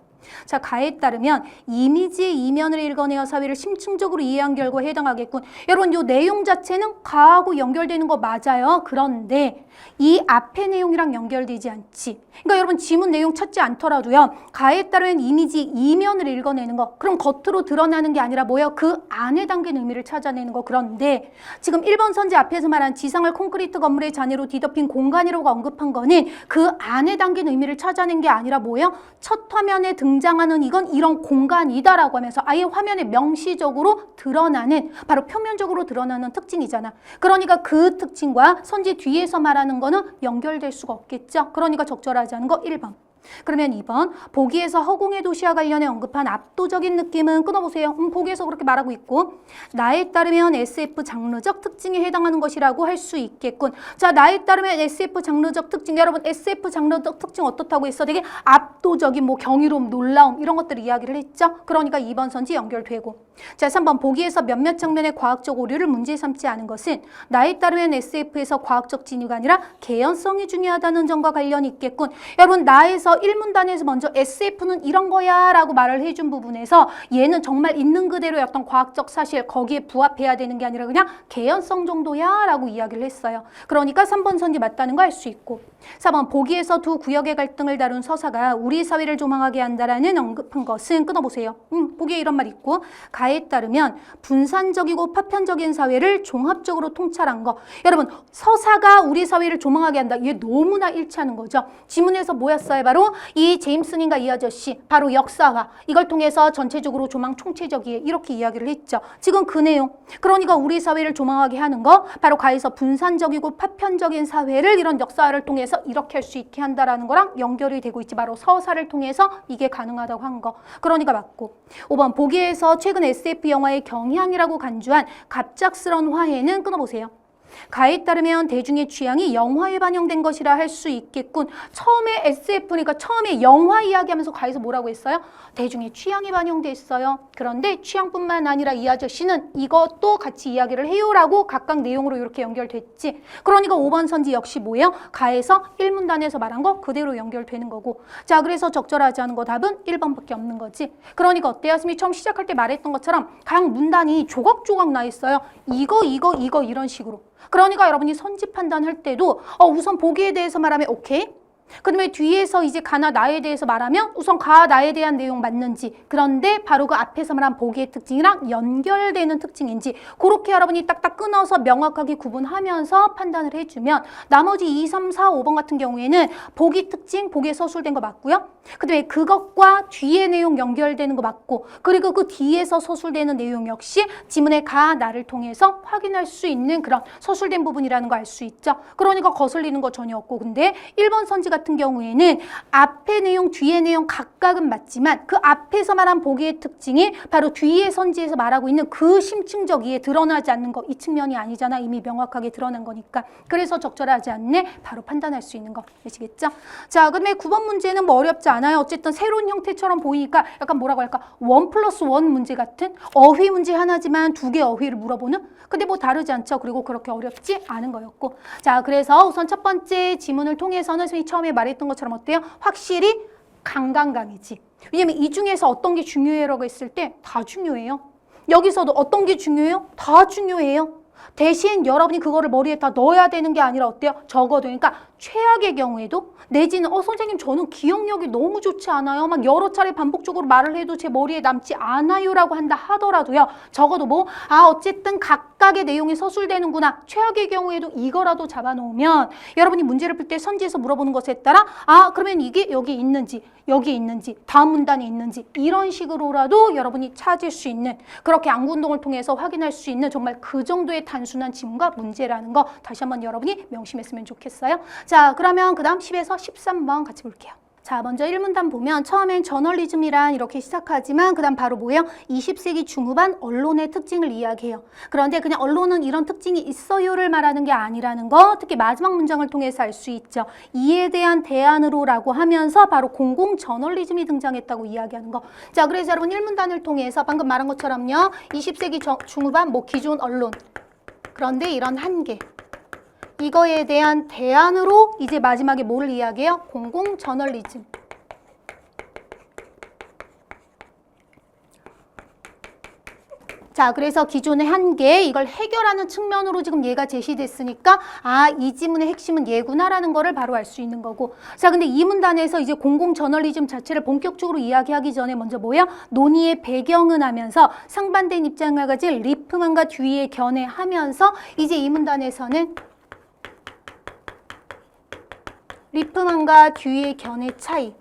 자, 가에 따르면 이미지의 이면을 읽어내어 사회를 심층적으로 이해한 결과에 해당하겠군. 여러분, 이 내용 자체는 가하고 연결되는 거 맞아요. 그런데 이 앞의 내용이랑 연결되지 않지. 그러니까 여러분 지문 내용 찾지 않더라도요. 가에 따르면 이미지 이면을 읽어내는 거. 그럼 겉으로 드러나는 게 아니라 뭐예요? 그 안에 담긴 의미를 찾아내는 거. 그런데 지금 1번 선지 앞에서 말한 지상을 콘크리트 건물의 잔해로 뒤덮인 공간이라고 언급한 거는 그 안에 담긴 의미를 찾아낸 게 아니라 뭐예요? 첫 화면에 등장하는 이건 이런 공간이다라고 하면서 아예 화면에 명시적으로 드러나는 바로 표면적으로 드러나는 특징이잖아. 그러니까 그 특징과 선지 뒤에서 말하는 거는 연결될 수가 없겠죠. 그러니까 적절하지 않은 거 1번. 그러면 2번 보기에서 허공의 도시와 관련해 언급한 압도적인 느낌은 끊어보세요. 보기에서 그렇게 말하고 있고 나에 따르면 SF 장르적 특징에 해당하는 것이라고 할 수 있겠군. 자, 나에 따르면 SF 장르적 특징 여러분 SF 장르적 특징 어떻다고 했어? 되게 압도적인 뭐 경이로움, 놀라움 이런 것들 이야기를 했죠. 그러니까 2번 선지 연결되고 자, 3번 보기에서 몇몇 장면의 과학적 오류를 문제 삼지 않은 것은 나에 따르면 SF에서 과학적 진위가 아니라 개연성이 중요하다는 점과 관련이 있겠군. 여러분 나에서 1문단에서 먼저 SF는 이런 거야 라고 말을 해준 부분에서 얘는 정말 있는 그대로의 어떤 과학적 사실 거기에 부합해야 되는 게 아니라 그냥 개연성 정도야 라고 이야기를 했어요. 그러니까 3번 선지 맞다는 거 알 수 있고 4번 보기에서 두 구역의 갈등을 다룬 서사가 우리 사회를 조망하게 한다라는 언급한 것은 끊어보세요. 보기에 이런 말 있고 가에 따르면 분산적이고 파편적인 사회를 종합적으로 통찰한 거. 여러분, 서사가 우리 사회를 조망하게 한다. 이게 너무나 일치하는 거죠. 지문에서 뭐였어요? 바로 이 제임슨인가 이 아저씨, 바로 역사화. 이걸 통해서 전체적으로 조망 총체적이에 이렇게 이야기를 했죠. 지금 그 내용. 그러니까 우리 사회를 조망하게 하는 거, 바로 가에서 분산적이고 파편적인 사회를 이런 역사화를 통해서 이렇게 할 수 있게 한다라는 거랑 연결이 되고 있지. 바로 서사를 통해서 이게 가능하다고 한 거. 그러니까 맞고. 5번 보기에서 최근 SF 영화의 경향이라고 간주한 갑작스런 화해는 끊어보세요. 가에 따르면 대중의 취향이 영화에 반영된 것이라 할 수 있겠군. 처음에 SF니까 처음에 영화 이야기하면서 가에서 뭐라고 했어요? 대중의 취향이 반영돼 있어요. 그런데 취향뿐만 아니라 이 아저씨는 이것도 같이 이야기를 해요라고 각각 내용으로 이렇게 연결됐지. 그러니까 5번 선지 역시 뭐예요? 가에서 1문단에서 말한 거 그대로 연결되는 거고. 자, 그래서 적절하지 않은 거 답은 1번밖에 없는 거지. 그러니까 어때요? 스미 처음 시작할 때 말했던 것처럼 각 문단이 조각조각 나 있어요. 이거 이런 식으로. 그러니까 여러분이 선지 판단할 때도 우선 보기에 대해서 말하면 오케이. 그 다음에 뒤에서 이제 가나 나에 대해서 말하면 우선 가 나에 대한 내용 맞는지, 그런데 바로 그 앞에서 말한 보기의 특징이랑 연결되는 특징인지 그렇게 여러분이 딱딱 끊어서 명확하게 구분하면서 판단을 해주면 나머지 2, 3, 4, 5번 같은 경우에는 보기 특징, 보기에 서술된 거 맞고요. 그 다음에 그것과 뒤에 내용 연결되는 거 맞고, 그리고 그 뒤에서 서술되는 내용 역시 지문의 가 나를 통해서 확인할 수 있는 그런 서술된 부분이라는 거 알 수 있죠. 그러니까 거슬리는 거 전혀 없고. 근데 1번 선지 같은 경우에는 앞에 내용, 뒤에 내용 각각은 맞지만 그 앞에서 말한 보기의 특징이 바로 뒤에 선지에서 말하고 있는 그 심층적 이해 드러나지 않는 거, 이 측면이 아니잖아. 이미 명확하게 드러난 거니까. 그래서 적절하지 않네. 바로 판단할 수 있는 거. 아시겠죠? 자, 그다음에 9번 문제는 뭐 어렵지 않아요. 어쨌든 새로운 형태처럼 보이니까 약간 뭐라고 할까? 1+1 문제 같은 어휘 문제 하나지만 두 개 어휘를 물어보는? 근데 뭐 다르지 않죠. 그리고 그렇게 어렵지 않은 거였고. 자, 그래서 우선 첫 번째 지문을 통해서는 선생님이 처음에 말했던 것처럼 어때요? 확실히 강강강이지. 왜냐면 이 중에서 어떤 게 중요해라고 했을 때 다 중요해요. 여기서도 어떤 게 중요해요? 다 중요해요. 대신 여러분이 그거를 머리에 다 넣어야 되는 게 아니라 어때요? 적어도. 그러니까 최악의 경우에도 내지는 선생님 저는 기억력이 너무 좋지 않아요. 막 여러 차례 반복적으로 말을 해도 제 머리에 남지 않아요라고 한다 하더라도요. 적어도 뭐 어쨌든 각각의 내용이 서술되는구나. 최악의 경우에도 이거라도 잡아놓으면 여러분이 문제를 풀 때 선지에서 물어보는 것에 따라 그러면 이게 여기 있는지 여기 있는지 다음 문단에 있는지 이런 식으로라도 여러분이 찾을 수 있는, 그렇게 안구 운동을 통해서 확인할 수 있는 정말 그 정도의 단순한 지문과 문제라는 거 다시 한번 여러분이 명심했으면 좋겠어요. 자, 그러면 그 다음 10에서 13번 같이 볼게요. 자, 먼저 1문단 보면 처음엔 저널리즘이란 이렇게 시작하지만 그 다음 바로 뭐예요? 20세기 중후반 언론의 특징을 이야기해요. 그런데 그냥 언론은 이런 특징이 있어요를 말하는 게 아니라는 거 특히 마지막 문장을 통해서 알 수 있죠. 이에 대한 대안으로라고 하면서 바로 공공 저널리즘이 등장했다고 이야기하는 거. 자, 그래서 여러분 1문단을 통해서 방금 말한 것처럼요. 20세기 중후반 뭐 기존 언론. 그런데 이런 한계. 이거에 대한 대안으로 이제 마지막에 뭐를 이야기해요? 공공 저널리즘. 자, 그래서 기존의 한계, 이걸 해결하는 측면으로 지금 얘가 제시됐으니까 이 지문의 핵심은 얘구나라는 거를 바로 알 수 있는 거고. 자, 근데 이 문단에서 이제 공공 저널리즘 자체를 본격적으로 이야기하기 전에 먼저 뭐야? 논의의 배경은 하면서 상반된 입장을 가진 리프만과 듀이의 견해하면서 이제 이 문단에서는 리프만과 듀이의 견해 차이.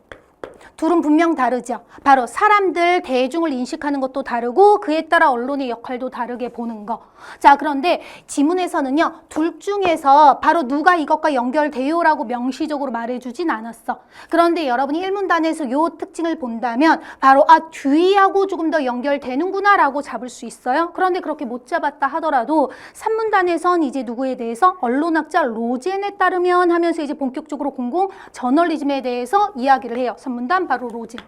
둘은 분명 다르죠. 바로 사람들, 대중을 인식하는 것도 다르고 그에 따라 언론의 역할도 다르게 보는 거. 자, 그런데 지문에서는요. 둘 중에서 바로 누가 이것과 연결돼요라고 명시적으로 말해주진 않았어. 그런데 여러분이 1문단에서 요 특징을 본다면 바로 듀이하고 조금 더 연결되는구나 라고 잡을 수 있어요. 그런데 그렇게 못 잡았다 하더라도 3문단에선 이제 누구에 대해서 언론학자 로젠에 따르면 하면서 이제 본격적으로 공공 저널리즘에 대해서 이야기를 해요. 3문단 바로 로젠.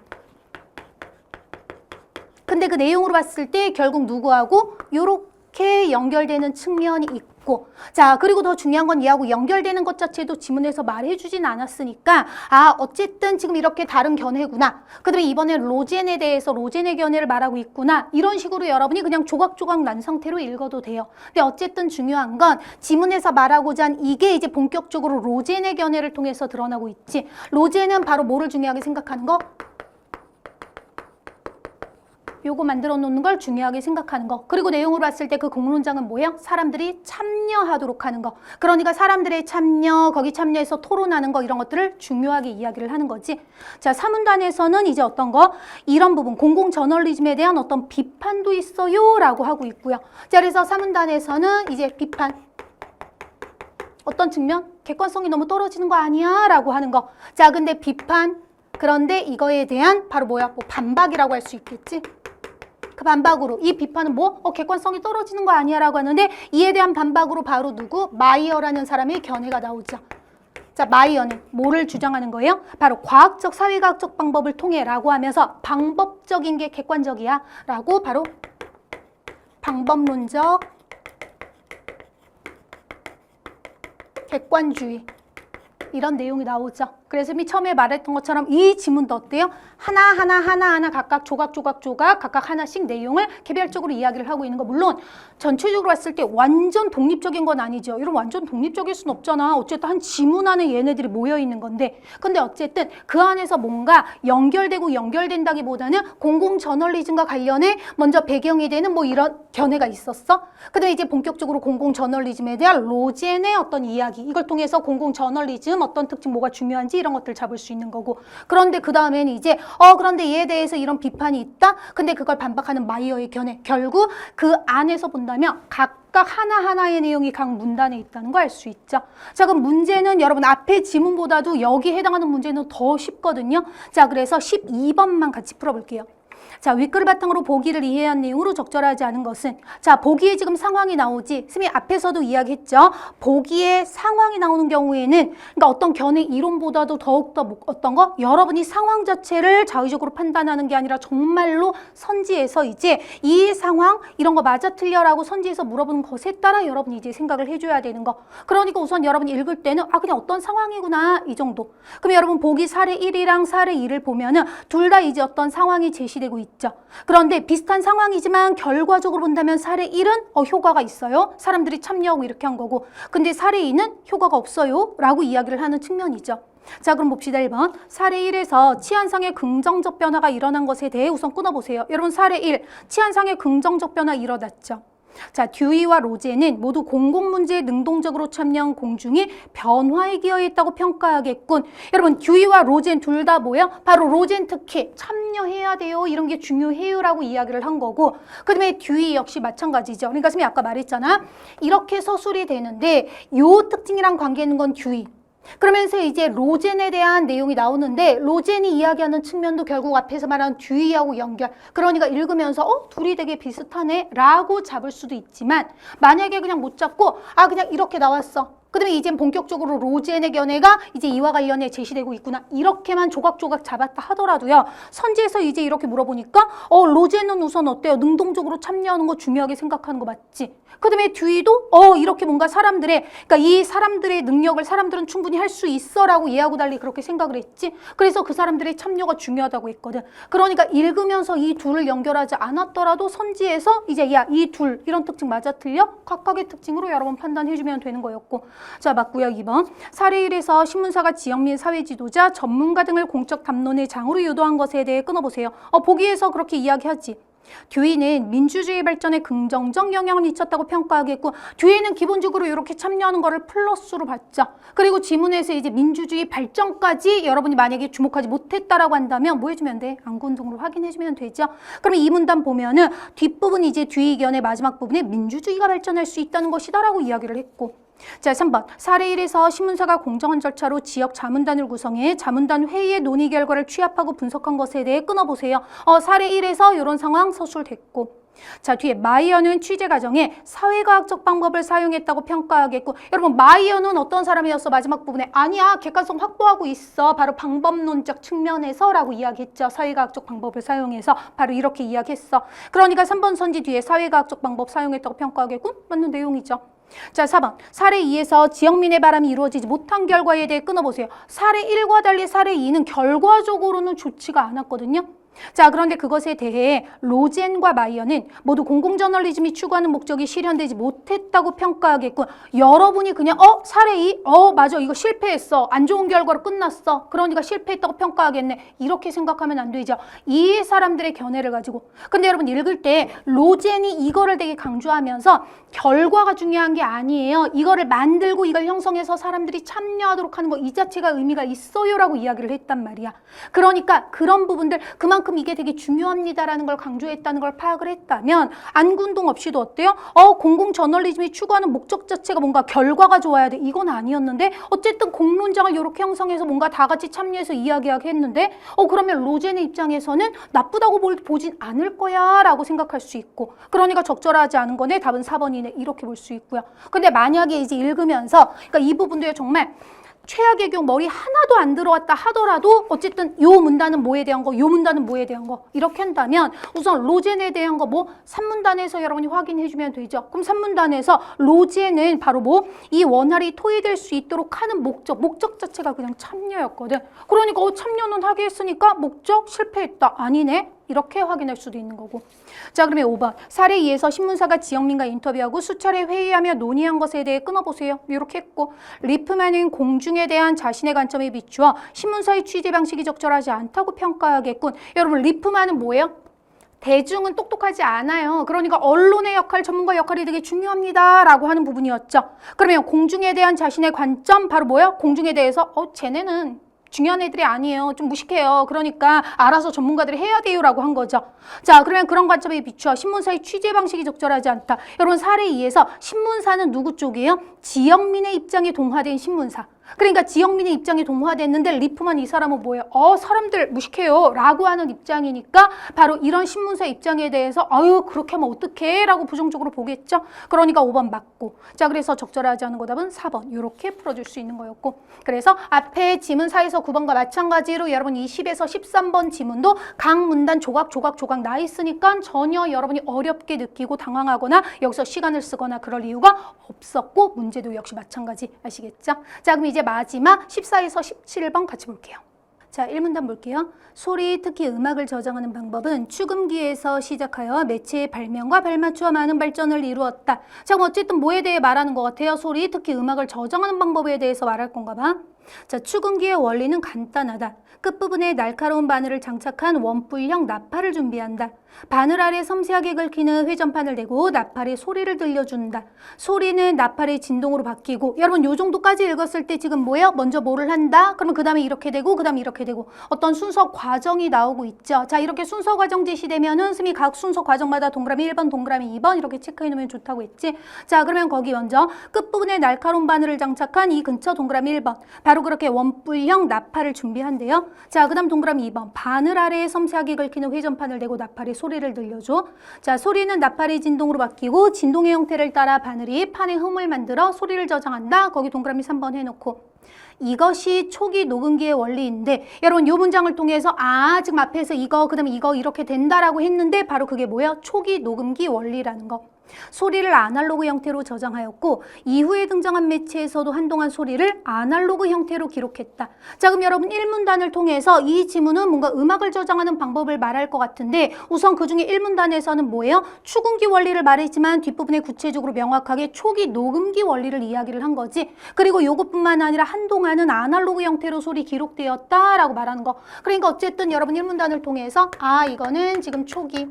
근데 그 내용으로 봤을 때 결국 누구하고 요렇게 연결되는 측면이 있고, 자, 그리고 더 중요한 건 얘하고 연결되는 것 자체도 지문에서 말해주진 않았으니까 어쨌든 지금 이렇게 다른 견해구나. 그 다음에 이번에 로젠에 대해서 로젠의 견해를 말하고 있구나. 이런 식으로 여러분이 그냥 조각조각 난 상태로 읽어도 돼요. 근데 어쨌든 중요한 건 지문에서 말하고자 한 이게 이제 본격적으로 로젠의 견해를 통해서 드러나고 있지. 로젠은 바로 뭐를 중요하게 생각하는 거? 요거 만들어 놓는 걸 중요하게 생각하는 거. 그리고 내용으로 봤을 때 그 공론장은 뭐예요? 사람들이 참여하도록 하는 거. 그러니까 사람들의 참여, 거기 참여해서 토론하는 거 이런 것들을 중요하게 이야기를 하는 거지. 자, 사문단에서는 이제 어떤 거? 이런 부분, 공공 저널리즘에 대한 어떤 비판도 있어요 라고 하고 있고요. 자, 그래서 사문단에서는 이제 비판. 어떤 측면? 객관성이 너무 떨어지는 거 아니야? 라고 하는 거. 자, 근데 비판. 그런데 이거에 대한 바로 뭐야? 뭐 반박이라고 할 수 있겠지? 그 반박으로 이 비판은 뭐? 객관성이 떨어지는 거 아니야? 라고 하는데 이에 대한 반박으로 바로 누구? 마이어라는 사람의 견해가 나오죠. 자, 마이어는 뭐를 주장하는 거예요? 바로 과학적, 사회과학적 방법을 통해 라고 하면서 방법적인 게 객관적이야 라고 바로 방법론적 객관주의 이런 내용이 나오죠. 그래서 처음에 말했던 것처럼 이 지문도 어때요? 하나하나 각각 조각 각각 하나씩 내용을 개별적으로 이야기를 하고 있는 거. 물론 전체적으로 봤을 때 완전 독립적인 건 아니죠. 이런 완전 독립적일 순 없잖아. 어쨌든 한 지문 안에 얘네들이 모여 있는 건데. 근데 어쨌든 그 안에서 뭔가 연결된다기보다는 공공 저널리즘과 관련해 먼저 배경이 되는 뭐 이런 견해가 있었어. 그다음에 이제 본격적으로 공공 저널리즘에 대한 로젠의 어떤 이야기. 이걸 통해서 공공 저널리즘 어떤 특징 뭐가 중요한지 이런 것들 잡을 수 있는 거고. 그런데 그 다음에는 이제 그런데 이에 대해서 이런 비판이 있다. 근데 그걸 반박하는 마이어의 견해. 결국 그 안에서 본다면 각각 하나하나의 내용이 각 문단에 있다는 걸 알 수 있죠. 자, 그럼 문제는 여러분 앞에 지문보다도 여기 해당하는 문제는 더 쉽거든요. 자, 그래서 12번만 같이 풀어볼게요. 자, 윗글을 바탕으로 보기를 이해한 내용으로 적절하지 않은 것은, 자, 보기에 지금 상황이 나오지. 선생님이 앞에서도 이야기했죠. 보기에 상황이 나오는 경우에는, 그러니까 어떤 견해 이론보다도 더욱더 어떤 거? 여러분이 상황 자체를 자의적으로 판단하는 게 아니라 정말로 선지에서 이제 이 상황, 이런 거 맞아 틀려라고 선지에서 물어보는 것에 따라 여러분이 이제 생각을 해줘야 되는 거. 그러니까 우선 여러분이 읽을 때는, 그냥 어떤 상황이구나, 이 정도. 그럼 여러분 보기 사례 1이랑 사례 2를 보면은 둘 다 이제 어떤 상황이 제시되고 있죠. 그런데 비슷한 상황이지만 결과적으로 본다면 사례 1은 효과가 있어요. 사람들이 참여하고 이렇게 한 거고. 근데 사례 2는 효과가 없어요. 라고 이야기를 하는 측면이죠. 자, 그럼 봅시다. 1번. 사례 1에서 치안상의 긍정적 변화가 일어난 것에 대해 우선 끊어보세요. 여러분 사례 1. 치안상의 긍정적 변화 일어났죠. 자, 듀이와 로젠은 모두 공공문제에 능동적으로 참여한 공중이 변화에 기여했다고 평가하겠군. 여러분 듀이와 로젠 둘 다 뭐야? 바로 로젠 특히 참여해야 돼요. 이런 게 중요해요 라고 이야기를 한 거고, 그 다음에 듀이 역시 마찬가지죠. 그러니까 선생님이 아까 말했잖아. 이렇게 서술이 되는데 요 특징이랑 관계 있는 건 듀이. 그러면서 이제 로젠에 대한 내용이 나오는데 로젠이 이야기하는 측면도 결국 앞에서 말한 듀이하고 연결. 그러니까 읽으면서 둘이 되게 비슷하네 라고 잡을 수도 있지만, 만약에 그냥 못 잡고 그냥 이렇게 나왔어. 그 다음에 이젠 본격적으로 로젠의 견해가 이제 이와 관련해 제시되고 있구나. 이렇게만 조각조각 잡았다 하더라도요. 선지에서 이제 이렇게 물어보니까 로젠은 우선 어때요? 능동적으로 참여하는 거 중요하게 생각하는 거 맞지? 그 다음에 듀이도 이렇게 뭔가 그러니까 이 사람들의 능력을 사람들은 충분히 할 수 있어 라고 얘하고 달리 그렇게 생각을 했지. 그래서 그 사람들의 참여가 중요하다고 했거든. 그러니까 읽으면서 이 둘을 연결하지 않았더라도 선지에서 이제 이 둘 이런 특징 맞아 틀려? 각각의 특징으로 여러 번 판단해주면 되는 거였고. 자, 맞고요. 2번. 사례 1에서 신문사가 지역 및 사회 지도자, 전문가 등을 공적 담론의 장으로 유도한 것에 대해 끊어보세요. 보기에서 그렇게 이야기하지. 듀이는 민주주의 발전에 긍정적 영향을 미쳤다고 평가하겠고, 듀이는 기본적으로 이렇게 참여하는 거를 플러스로 봤죠. 그리고 지문에서 이제 민주주의 발전까지 여러분이 만약에 주목하지 못했다라고 한다면 뭐 해주면 돼? 안구운동으로 확인해주면 되죠. 그러면 이 문단 보면은 뒷부분 이제 듀이 견해 마지막 부분에 민주주의가 발전할 수 있다는 것이다라고 이야기를 했고. 자, 3번. 사례 1에서 신문사가 공정한 절차로 지역 자문단을 구성해 자문단 회의의 논의 결과를 취합하고 분석한 것에 대해 끊어보세요. 사례 1에서 이런 상황 서술됐고. 자, 뒤에 마이어는 취재 과정에 사회과학적 방법을 사용했다고 평가하겠고, 여러분 마이어는 어떤 사람이었어? 마지막 부분에 아니야, 객관성 확보하고 있어, 바로 방법론적 측면에서 라고 이야기했죠. 사회과학적 방법을 사용해서 바로 이렇게 이야기했어. 그러니까 3번 선지 뒤에 사회과학적 방법 사용했다고 평가하겠군? 맞는 내용이죠. 자, 4번. 사례 2에서 지역민의 바람이 이루어지지 못한 결과에 대해 끊어보세요. 사례 1과 달리 사례 2는 결과적으로는 좋지가 않았거든요. 자, 그런데 그것에 대해 로젠과 마이어는 모두 공공저널리즘이 추구하는 목적이 실현되지 못했다고 평가하겠고, 여러분이 그냥 사례 2, 맞아, 이거 실패했어, 안 좋은 결과로 끝났어, 그러니까 실패했다고 평가하겠네, 이렇게 생각하면 안 되죠. 이 사람들의 견해를 가지고. 근데 여러분 읽을 때 로젠이 이거를 되게 강조하면서 결과가 중요한 게 아니에요, 이거를 만들고 이걸 형성해서 사람들이 참여하도록 하는 거, 이 자체가 의미가 있어요라고 이야기를 했단 말이야. 그러니까 그런 부분들, 그만큼 이게 되게 중요합니다라는 걸 강조했다는 걸 파악을 했다면 안군동 없이도 어때요? 공공저널리즘이 추구하는 목적 자체가 뭔가 결과가 좋아야 돼, 이건 아니었는데 어쨌든 공론장을 이렇게 형성해서 뭔가 다 같이 참여해서 이야기하게 했는데 그러면 로젠의 입장에서는 나쁘다고 보진 않을 거야 라고 생각할 수 있고, 그러니까 적절하지 않은 거네, 답은 4번이네, 이렇게 볼 수 있고요. 근데 만약에 이제 읽으면서 그러니까 이 부분도요, 정말 최악의 경우 머리 하나도 안 들어왔다 하더라도 어쨌든 요 문단은 뭐에 대한 거, 요 문단은 뭐에 대한 거, 이렇게 한다면 우선 로젠에 대한 거 3문단에서 여러분이 확인해 주면 되죠. 그럼 3문단에서 로젠은 바로 이 원활히 토의될 수 있도록 하는 목적 자체가 그냥 참여였거든. 그러니까 참여는 하게 했으니까 목적 실패했다, 아니네, 이렇게 확인할 수도 있는 거고. 자, 그러면 5번. 사례 2에서 신문사가 지역민과 인터뷰하고 수차례 회의하며 논의한 것에 대해 끊어보세요. 이렇게 했고, 리프만은 공중에 대한 자신의 관점에 비추어 신문사의 취재 방식이 적절하지 않다고 평가하겠군. 여러분, 리프만은 뭐예요? 대중은 똑똑하지 않아요. 그러니까 언론의 역할, 전문가 역할이 되게 중요합니다 라고 하는 부분이었죠. 그러면 공중에 대한 자신의 관점, 바로 뭐예요? 공중에 대해서 쟤네는 중요한 애들이 아니에요, 좀 무식해요, 그러니까 알아서 전문가들이 해야 돼요 라고 한 거죠. 자, 그러면 그런 관점에 비추어 신문사의 취재 방식이 적절하지 않다. 여러분, 사례 2에서 신문사는 누구 쪽이에요? 지역민의 입장에 동화된 신문사. 그러니까 지역민의 입장에 동화됐는데 리프만 이 사람은 뭐예요? 사람들 무식해요 라고 하는 입장이니까 바로 이런 신문사 입장에 대해서 그렇게 하면 어떡해 라고 부정적으로 보겠죠. 그러니까 5번 맞고. 자, 그래서 적절하지 않은 거답은 4번, 이렇게 풀어줄 수 있는 거였고, 그래서 앞에 지문 4에서 9번과 마찬가지로 여러분 이 10에서 13번 지문도 각 문단 조각 나 있으니까 전혀 여러분이 어렵게 느끼고 당황하거나 여기서 시간을 쓰거나 그럴 이유가 없었고, 문제도 역시 마찬가지, 아시겠죠? 자, 그럼 이제 마지막 14에서 17번 같이 볼게요. 자, 1문단 볼게요. 소리, 특히 음악을 저장하는 방법은 축음기에서 시작하여 매체의 발명과 발맞추어 많은 발전을 이루었다. 자, 그럼 어쨌든 뭐에 대해 말하는 것 같아요? 소리, 특히 음악을 저장하는 방법에 대해서 말할 건가 봐. 자, 축음기의 원리는 간단하다. 끝부분에 날카로운 바늘을 장착한 원뿔형 나팔을 준비한다. 바늘 아래 섬세하게 긁히는 회전판을 대고 나팔의 소리를 들려준다. 소리는 나팔의 진동으로 바뀌고, 여러분 요 정도까지 읽었을 때 지금 뭐예요? 먼저 뭐를 한다? 그러면 그 다음에 이렇게 되고, 그 다음에 이렇게 되고, 어떤 순서 과정이 나오고 있죠. 자, 이렇게 순서 과정 제시되면은 스미 각 순서 과정마다 동그라미 1번, 동그라미 2번 이렇게 체크해 놓으면 좋다고 했지. 자, 그러면 거기 먼저 끝부분에 날카로운 바늘을 장착한 이 근처 동그라미 1번, 바로 그렇게 원뿔형 나팔을 준비한대요. 자, 그 다음 동그라미 2번, 바늘 아래에 섬세하게 긁히는 회전판을 대고 나팔의 소리를 들려줘. 자, 소리는 나팔의 진동으로 바뀌고 진동의 형태를 따라 바늘이 판에 흠을 만들어 소리를 저장한다. 거기 동그라미 3번 해놓고, 이것이 초기 녹음기의 원리인데, 여러분 이 문장을 통해서 지금 앞에서 이거, 그 다음에 이거 이렇게 된다라고 했는데 바로 그게 뭐예요? 초기 녹음기 원리라는 거. 소리를 아날로그 형태로 저장하였고 이후에 등장한 매체에서도 한동안 소리를 아날로그 형태로 기록했다. 자, 그럼 여러분 1문단을 통해서 이 지문은 뭔가 음악을 저장하는 방법을 말할 것 같은데, 우선 그중에 1문단에서는 뭐예요? 축음기 원리를 말했지만 뒷부분에 구체적으로 명확하게 초기 녹음기 원리를 이야기를 한 거지. 그리고 요것뿐만 아니라 한동안은 아날로그 형태로 소리 기록되었다라고 말하는 거. 그러니까 어쨌든 여러분 1문단을 통해서 이거는 지금 초기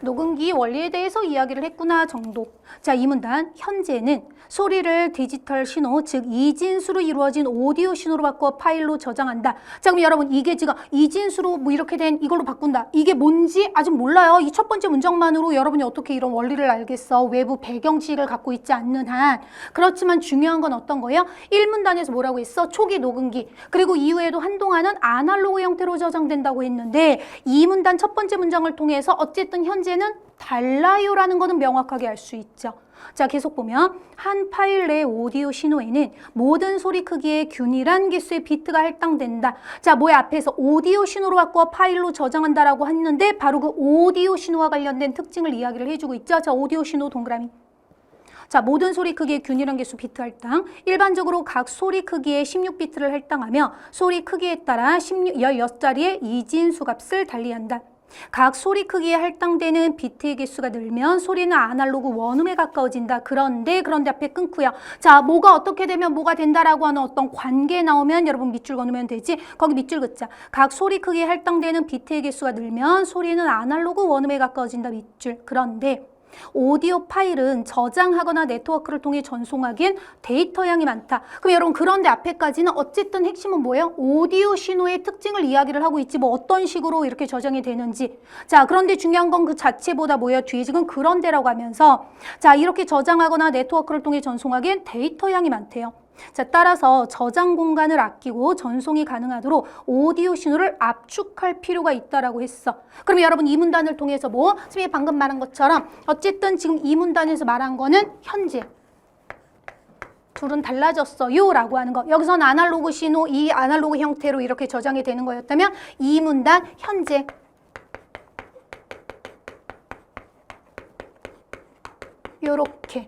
녹음기 원리에 대해서 이야기를 했구나 정도. 자, 2문단. 현재는 소리를 디지털 신호, 즉 이진수로 이루어진 오디오 신호로 바꿔 파일로 저장한다. 자, 그럼 여러분 이게 지금 이진수로 이렇게 된 이걸로 바꾼다. 이게 뭔지 아직 몰라요. 이 첫 번째 문장만으로 여러분이 어떻게 이런 원리를 알겠어? 외부 배경지식을 갖고 있지 않는 한. 그렇지만 중요한 건 어떤 거예요? 1문단에서 뭐라고 했어? 초기 녹음기. 그리고 이후에도 한동안은 아날로그 형태로 저장된다고 했는데, 2문단 첫 번째 문장을 통해서 어쨌든 현재는 달라요라는 거는 명확하게 알 수 있죠. 자, 계속 보면 한 파일 내 오디오 신호에는 모든 소리 크기의 균일한 개수의 비트가 할당된다. 자, 뭐야? 앞에서 오디오 신호로 바꿔 파일로 저장한다라고 했는데 바로 그 오디오 신호와 관련된 특징을 이야기를 해주고 있죠. 자, 오디오 신호 동그라미. 자, 모든 소리 크기의 균일한 개수 비트 할당. 일반적으로 각 소리 크기의 16비트를 할당하며 소리 크기에 따라 16자리의 이진수 값을 달리한다. 각 소리 크기에 할당되는 비트의 개수가 늘면 소리는 아날로그 원음에 가까워진다. 그런데 앞에 끊고요. 자, 뭐가 어떻게 되면 뭐가 된다라고 하는 어떤 관계 나오면 여러분 밑줄 그으면 되지. 거기 밑줄 긋자. 각 소리 크기에 할당되는 비트의 개수가 늘면 소리는 아날로그 원음에 가까워진다. 밑줄. 그런데 오디오 파일은 저장하거나 네트워크를 통해 전송하기엔 데이터 양이 많다. 그럼 여러분 그런데 앞에까지는 어쨌든 핵심은 뭐예요? 오디오 신호의 특징을 이야기를 하고 있지 뭐 어떤 식으로 이렇게 저장이 되는지. 자, 그런데 중요한 건 그 자체보다 뭐예요? 뒤에 지금 그런데라고 하면서 자, 이렇게 저장하거나 네트워크를 통해 전송하기엔 데이터 양이 많대요. 자, 따라서 저장 공간을 아끼고 전송이 가능하도록 오디오 신호를 압축할 필요가 있다라고 했어. 그럼 여러분 이 문단을 통해서 뭐? 선생님이 방금 말한 것처럼 어쨌든 지금 이 문단에서 말한 거는 현재 둘은 달라졌어요 라고 하는 거. 여기서는 아날로그 신호, 이 아날로그 형태로 이렇게 저장이 되는 거였다면 이 문단 현재 요렇게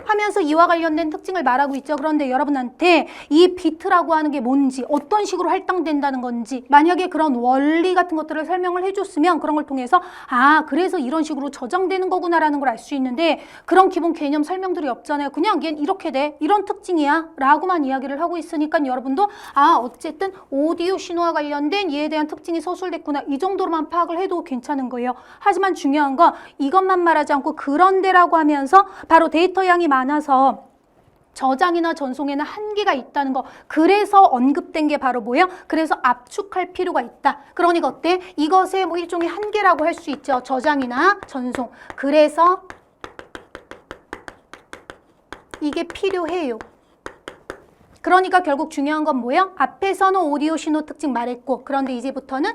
하면서 이와 관련된 특징을 말하고 있죠. 그런데 여러분한테 이 비트라고 하는 게 뭔지, 어떤 식으로 할당된다는 건지, 만약에 그런 원리 같은 것들을 설명을 해줬으면 그런 걸 통해서 아, 그래서 이런 식으로 저장되는 거구나라는 걸 알 수 있는데 그런 기본 개념 설명들이 없잖아요. 그냥 얘는 이렇게 돼, 이런 특징이야 라고만 이야기를 하고 있으니까 여러분도 아, 어쨌든 오디오 신호와 관련된 이에 대한 특징이 서술됐구나 이 정도로만 파악을 해도 괜찮은 거예요. 하지만 중요한 건 이것만 말하지 않고 그런데라고 하면서 바로 데이터 양이 많아서 저장이나 전송에는 한계가 있다는 거. 그래서 언급된 게 바로 뭐예요? 그래서 압축할 필요가 있다. 그러니까 어때? 이것의 뭐 일종의 한계라고 할 수 있죠. 저장이나 전송. 그래서 이게 필요해요. 그러니까 결국 중요한 건 뭐예요? 앞에서는 오디오 신호 특징 말했고 그런데 이제부터는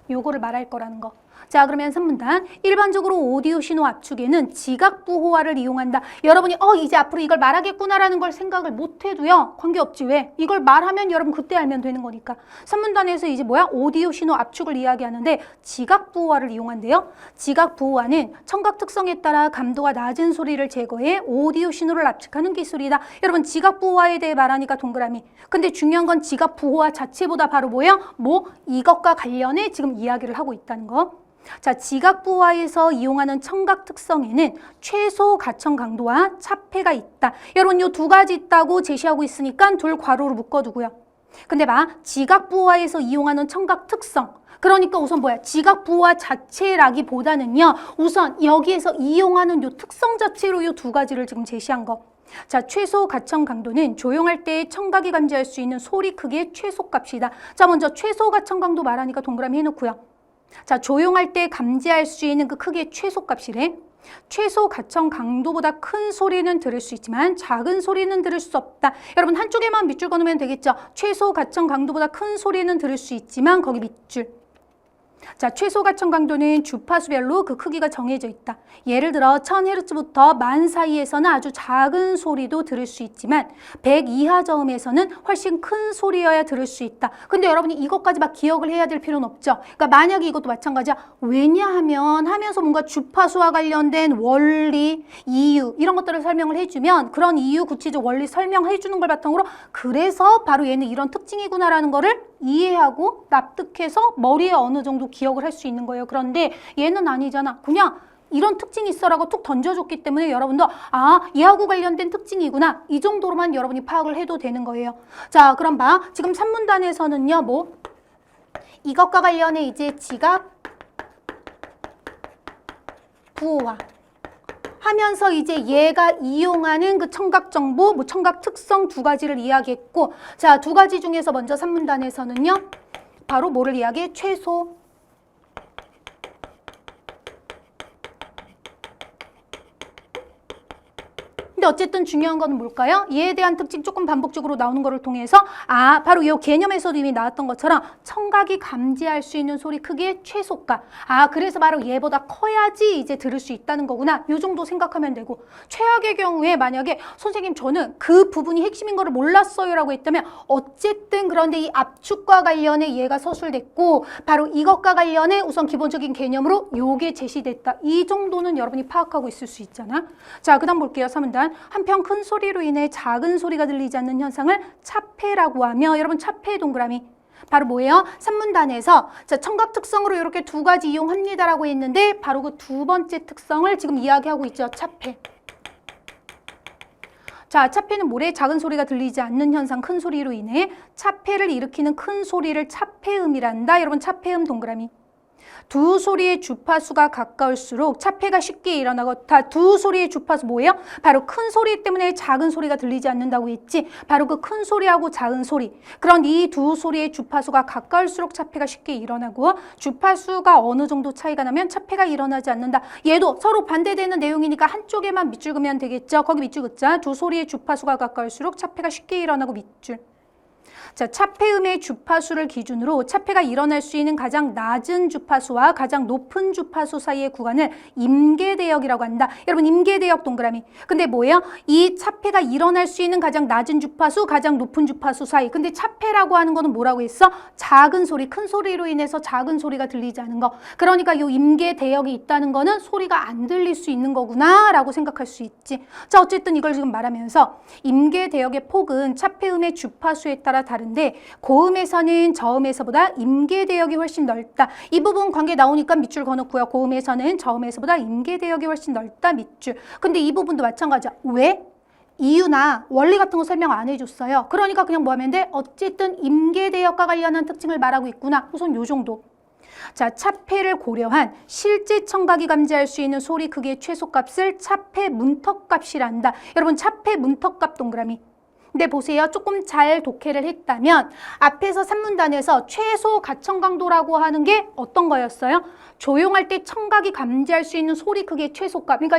요거를 말할 거라는 거. 자, 그러면 3문단. 일반적으로 오디오 신호 압축에는 지각부호화를 이용한다. 여러분이 이제 앞으로 이걸 말하겠구나라는 걸 생각을 못해도요. 관계없지. 왜? 이걸 말하면 여러분 그때 알면 되는 거니까. 3문단에서 이제 뭐야? 오디오 신호 압축을 이야기하는데 지각부호화를 이용한대요. 지각부호화는 청각 특성에 따라 감도가 낮은 소리를 제거해 오디오 신호를 압축하는 기술이다. 여러분 지각부호화에 대해 말하니까 동그라미. 근데 중요한 건 지각부호화 자체보다 바로 뭐예요? 이것과 관련해 지금 이야기를 하고 있다는 거. 자, 지각부호화에서 이용하는 청각 특성에는 최소 가청 강도와 차폐가 있다. 여러분 이 두 가지 있다고 제시하고 있으니까 둘 괄호로 묶어두고요. 근데 봐, 지각부호화에서 이용하는 청각 특성. 그러니까 우선 뭐야? 지각부호화 자체라기보다는요. 우선 여기에서 이용하는 요 특성 자체로 요 두 가지를 지금 제시한 거. 자, 최소 가청 강도는 조용할 때 청각이 감지할 수 있는 소리 크기의 최소값이다. 자, 먼저 최소 가청 강도 말하니까 동그라미 해놓고요. 자, 조용할 때 감지할 수 있는 그 크기의 최소값이래. 최소 가청 강도보다 큰 소리는 들을 수 있지만 작은 소리는 들을 수 없다. 여러분 한쪽에만 밑줄 그어놓으면 되겠죠. 최소 가청 강도보다 큰 소리는 들을 수 있지만 거기 밑줄. 자, 최소 가청 강도는 주파수별로 그 크기가 정해져 있다. 예를 들어 1000Hz부터 10,000 사이에서는 아주 작은 소리도 들을 수 있지만 100 이하 저음에서는 훨씬 큰 소리여야 들을 수 있다. 근데 여러분이 이것까지 막 기억을 해야 될 필요는 없죠. 그러니까 만약에 이것도 마찬가지야. 왜냐하면 하면서 뭔가 주파수와 관련된 원리, 이유 이런 것들을 설명을 해주면 그런 이유, 구체적 원리 설명해 주는 걸 바탕으로 그래서 바로 얘는 이런 특징이구나라는 거를 이해하고 납득해서 머리에 어느 정도 기억을 할 수 있는 거예요. 그런데 얘는 아니잖아. 그냥 이런 특징이 있어라고 툭 던져줬기 때문에 여러분도 아, 얘하고 관련된 특징이구나. 이 정도로만 여러분이 파악을 해도 되는 거예요. 자, 그럼 봐. 지금 3문단에서는요. 이것과 관련해 이제 지각 부호화 하면서 이제 얘가 이용하는 그 청각 정보, 청각 특성 두 가지를 이야기했고 자, 두 가지 중에서 먼저 3문단에서는요. 바로 뭐를 이야기해? 최소 근데 어쨌든 중요한 거는 뭘까요? 이에 대한 특징 조금 반복적으로 나오는 거를 통해서 바로 이 개념에서도 이미 나왔던 것처럼 청각이 감지할 수 있는 소리 크기의 최소값. 그래서 바로 얘보다 커야지 이제 들을 수 있다는 거구나. 이 정도 생각하면 되고, 최악의 경우에 만약에 선생님 저는 그 부분이 핵심인 거를 몰랐어요 라고 했다면 어쨌든 그런데 이 압축과 관련해 얘가 서술됐고 바로 이것과 관련해 우선 기본적인 개념으로 요게 제시됐다. 이 정도는 여러분이 파악하고 있을 수 있잖아. 자, 그 다음 볼게요. 3문단. 한편 큰 소리로 인해 작은 소리가 들리지 않는 현상을 차폐라고 하며, 여러분 차폐 동그라미 바로 뭐예요? 3문단에서 자, 청각 특성으로 이렇게 두 가지 이용합니다라고 했는데 바로 그 두 번째 특성을 지금 이야기하고 있죠. 차폐. 자, 차폐는 뭐래? 작은 소리가 들리지 않는 현상, 큰 소리로 인해 차폐를 일으키는 큰 소리를 차폐음이란다. 여러분 차폐음 동그라미. 두 소리의 주파수가 가까울수록 차폐가 쉽게 일어나고, 다 두 소리의 주파수 뭐예요? 바로 큰 소리 때문에 작은 소리가 들리지 않는다고 했지. 바로 그 큰 소리하고 작은 소리, 그런 이 두 소리의 주파수가 가까울수록 차폐가 쉽게 일어나고, 주파수가 어느 정도 차이가 나면 차폐가 일어나지 않는다. 얘도 서로 반대되는 내용이니까 한쪽에만 밑줄 그으면 되겠죠. 거기 밑줄 긋자. 두 소리의 주파수가 가까울수록 차폐가 쉽게 일어나고 밑줄. 자, 차폐음의 주파수를 기준으로 차폐가 일어날 수 있는 가장 낮은 주파수와 가장 높은 주파수 사이의 구간을 임계대역이라고 한다. 여러분 임계대역 동그라미. 근데 뭐예요? 이 차폐가 일어날 수 있는 가장 낮은 주파수, 가장 높은 주파수 사이. 근데 차폐라고 하는 거는 뭐라고 했어? 작은 소리, 큰 소리로 인해서 작은 소리가 들리지 않은 거. 그러니까 이 임계대역이 있다는 거는 소리가 안 들릴 수 있는 거구나 라고 생각할 수 있지. 자, 어쨌든 이걸 지금 말하면서 임계대역의 폭은 차폐음의 주파수에 따라 다른데 고음에서는 저음에서보다 임계대역이 훨씬 넓다. 이 부분 관계 나오니까 밑줄 그어놓고요. 고음에서는 저음에서보다 임계대역이 훨씬 넓다. 밑줄. 근데 이 부분도 마찬가지야. 왜? 이유나 원리 같은 거 설명 안 해줬어요. 그러니까 그냥 뭐 하면 돼? 어쨌든 임계대역과 관련한 특징을 말하고 있구나. 우선 요 정도. 자, 차폐를 고려한 실제 청각이 감지할 수 있는 소리 크기의 최소값을 차폐 문턱값이란다. 여러분 차폐 문턱값 동그라미. 근데 보세요. 조금 잘 독해를 했다면 앞에서 3문단에서 최소 가청 강도라고 하는 게 어떤 거였어요? 조용할 때 청각이 감지할 수 있는 소리 크기의 최소값. 그러니까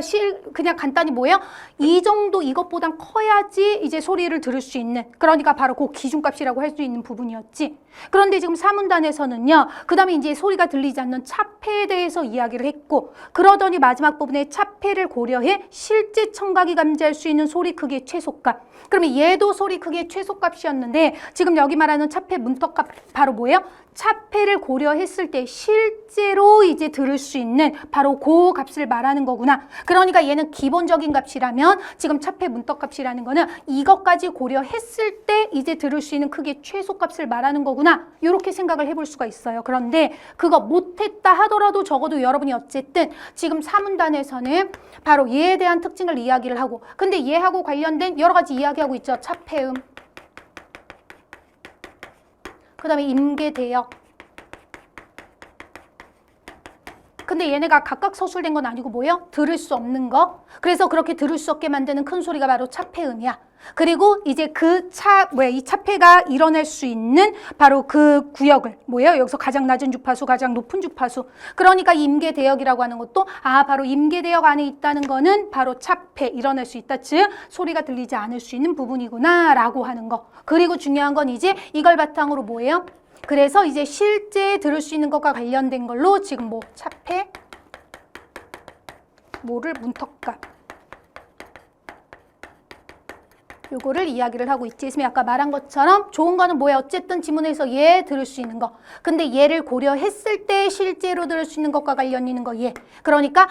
그냥 간단히 뭐예요? 이 정도 이것보단 커야지 이제 소리를 들을 수 있는, 그러니까 바로 그 기준값이라고 할 수 있는 부분이었지. 그런데 지금 4문단에서는요. 그 다음에 이제 소리가 들리지 않는 차폐에 대해서 이야기를 했고, 그러더니 마지막 부분에 차폐를 고려해 실제 청각이 감지할 수 있는 소리 크기의 최소값. 그러면 얘도 소리 크기의 최소값이었는데 지금 여기 말하는 차폐 문턱값 바로 뭐예요? 차폐를 고려했을 때 실제로 이제 들을 수 있는 바로 그 값을 말하는 거구나. 그러니까 얘는 기본적인 값이라면 지금 차폐 문턱값이라는 거는 이것까지 고려했을 때 이제 들을 수 있는 크기의 최소값을 말하는 거구나. 이렇게 생각을 해볼 수가 있어요. 그런데 그거 못했다 하더라도 적어도 여러분이 어쨌든 지금 4문단에서는 바로 얘에 대한 특징을 이야기를 하고, 근데 얘하고 관련된 여러 가지 이야기하고 있죠. 차폐음, 그 다음에 임계대역. 근데 얘네가 각각 서술된 건 아니고 뭐예요? 들을 수 없는 거. 그래서 그렇게 들을 수 없게 만드는 큰 소리가 바로 차폐음이야. 그리고 이제 이 차폐가 일어날 수 있는 바로 그 구역을 뭐예요? 여기서 가장 낮은 주파수, 가장 높은 주파수. 그러니까 임계대역이라고 하는 것도 바로 임계대역 안에 있다는 거는 바로 차폐, 일어날 수 있다. 즉 소리가 들리지 않을 수 있는 부분이구나 라고 하는 거. 그리고 중요한 건 이제 이걸 바탕으로 뭐예요? 그래서 이제 실제 들을 수 있는 것과 관련된 걸로 지금 뭐 차폐, 뭐를 문턱값, 요거를 이야기를 하고 있지. 있으면 아까 말한 것처럼 좋은 거는 뭐야? 어쨌든 지문에서 얘 들을 수 있는 거. 근데 얘를 고려했을 때 실제로 들을 수 있는 것과 관련 있는 거 얘. 그러니까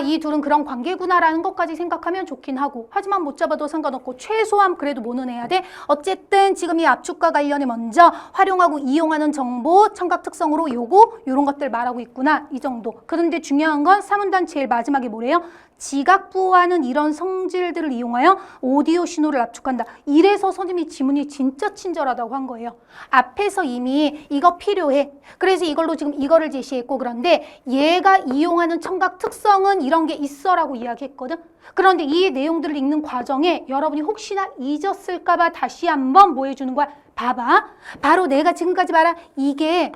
이 둘은 그런 관계구나라는 것까지 생각하면 좋긴 하고, 하지만 못 잡아도 상관없고 최소한 그래도 뭐는 해야 돼? 어쨌든 지금 이 압축과 관련해 먼저 활용하고 이용하는 정보, 청각 특성으로 요런 것들 말하고 있구나. 이 정도. 그런데 중요한 건 3문단 제일 마지막에 뭐래요? 지각부호하는 이런 성질들을 이용하여 오디오 신호를 압축한다. 이래서 선생님이 지문이 진짜 친절하다고 한 거예요. 앞에서 이미 이거 필요해. 그래서 이걸로 지금 이거를 제시했고, 그런데 얘가 이용하는 청각 특성은 이런 게 있어라고 이야기했거든. 그런데 이 내용들을 읽는 과정에 여러분이 혹시나 잊었을까 봐 다시 한번 뭐 해주는 거야? 봐봐. 바로 내가 지금까지 말한 이게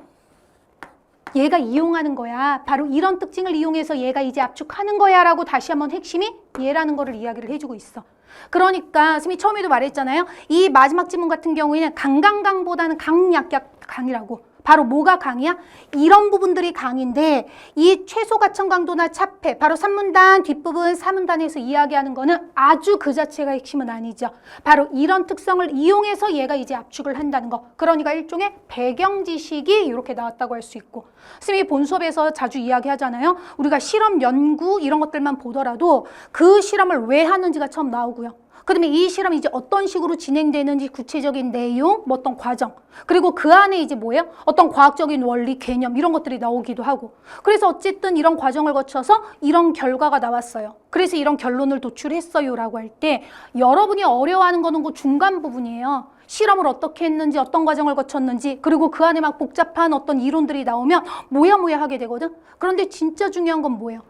얘가 이용하는 거야. 바로 이런 특징을 이용해서 얘가 이제 압축하는 거야 라고 다시 한번 핵심이 얘라는 거를 이야기를 해주고 있어. 그러니까 선생님이 처음에도 말했잖아요. 이 마지막 지문 같은 경우에는 강강강보다는 강약약 강이라고. 바로 뭐가 강이야? 이런 부분들이 강인데 이 최소 가청 강도나 차폐, 바로 3문단 뒷부분 4문단에서 이야기하는 거는 아주 그 자체가 핵심은 아니죠. 바로 이런 특성을 이용해서 얘가 이제 압축을 한다는 거. 그러니까 일종의 배경 지식이 이렇게 나왔다고 할 수 있고, 선생님이 본 수업에서 자주 이야기하잖아요. 우리가 실험 연구 이런 것들만 보더라도 그 실험을 왜 하는지가 처음 나오고요. 그다음에 이 실험이 이제 어떤 식으로 진행되는지 구체적인 내용, 뭐 어떤 과정, 그리고 그 안에 이제 뭐예요? 어떤 과학적인 원리, 개념 이런 것들이 나오기도 하고. 그래서 어쨌든 이런 과정을 거쳐서 이런 결과가 나왔어요. 그래서 이런 결론을 도출했어요라고 할 때 여러분이 어려워하는 거는 그 중간 부분이에요. 실험을 어떻게 했는지, 어떤 과정을 거쳤는지, 그리고 그 안에 막 복잡한 어떤 이론들이 나오면 뭐야 하게 되거든. 그런데 진짜 중요한 건 뭐예요?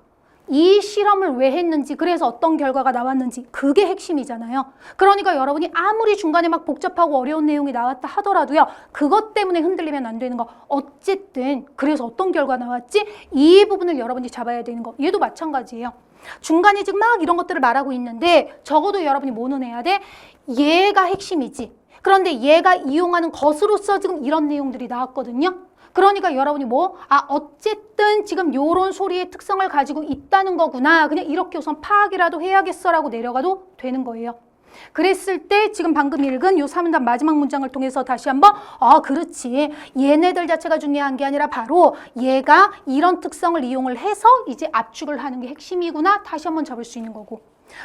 이 실험을 왜 했는지, 그래서 어떤 결과가 나왔는지, 그게 핵심이잖아요. 그러니까 여러분이 아무리 중간에 막 복잡하고 어려운 내용이 나왔다 하더라도요, 그것 때문에 흔들리면 안 되는 거. 어쨌든 그래서 어떤 결과 나왔지? 이 부분을 여러분이 잡아야 되는 거. 얘도 마찬가지예요. 중간에 지금 막 이런 것들을 말하고 있는데 적어도 여러분이 뭐는 해야 돼? 얘가 핵심이지. 그런데 얘가 이용하는 것으로서 지금 이런 내용들이 나왔거든요. 그러니까 여러분이 어쨌든 지금 요런 소리의 특성을 가지고 있다는 거구나. 그냥 이렇게 우선 파악이라도 해야겠어라고 내려가도 되는 거예요. 그랬을 때 지금 방금 읽은 요 3문단 마지막 문장을 통해서 다시 한번 그렇지. 얘네들 자체가 중요한 게 아니라 바로 얘가 이런 특성을 이용을 해서 이제 압축을 하는 게 핵심이구나. 다시 한번 잡을 수 있는 거고.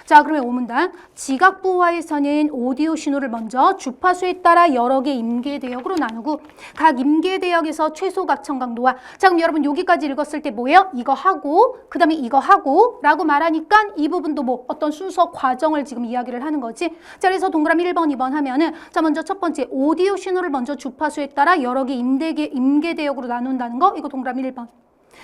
자, 그러면 5문단. 지각부호화에서는 오디오 신호를 먼저 주파수에 따라 여러 개 임계대역으로 나누고 각 임계대역에서 최소 각청 강도와, 자, 그럼 여러분 여기까지 읽었을 때 뭐예요? 이거 하고 그 다음에 이거 하고 라고 말하니까 이 부분도 뭐 어떤 순서 과정을 지금 이야기를 하는 거지. 자, 그래서 동그라미 1번, 2번 하면은, 자, 먼저 첫 번째 오디오 신호를 먼저 주파수에 따라 여러 개 임계대역으로 나눈다는 거, 이거 동그라미 1번.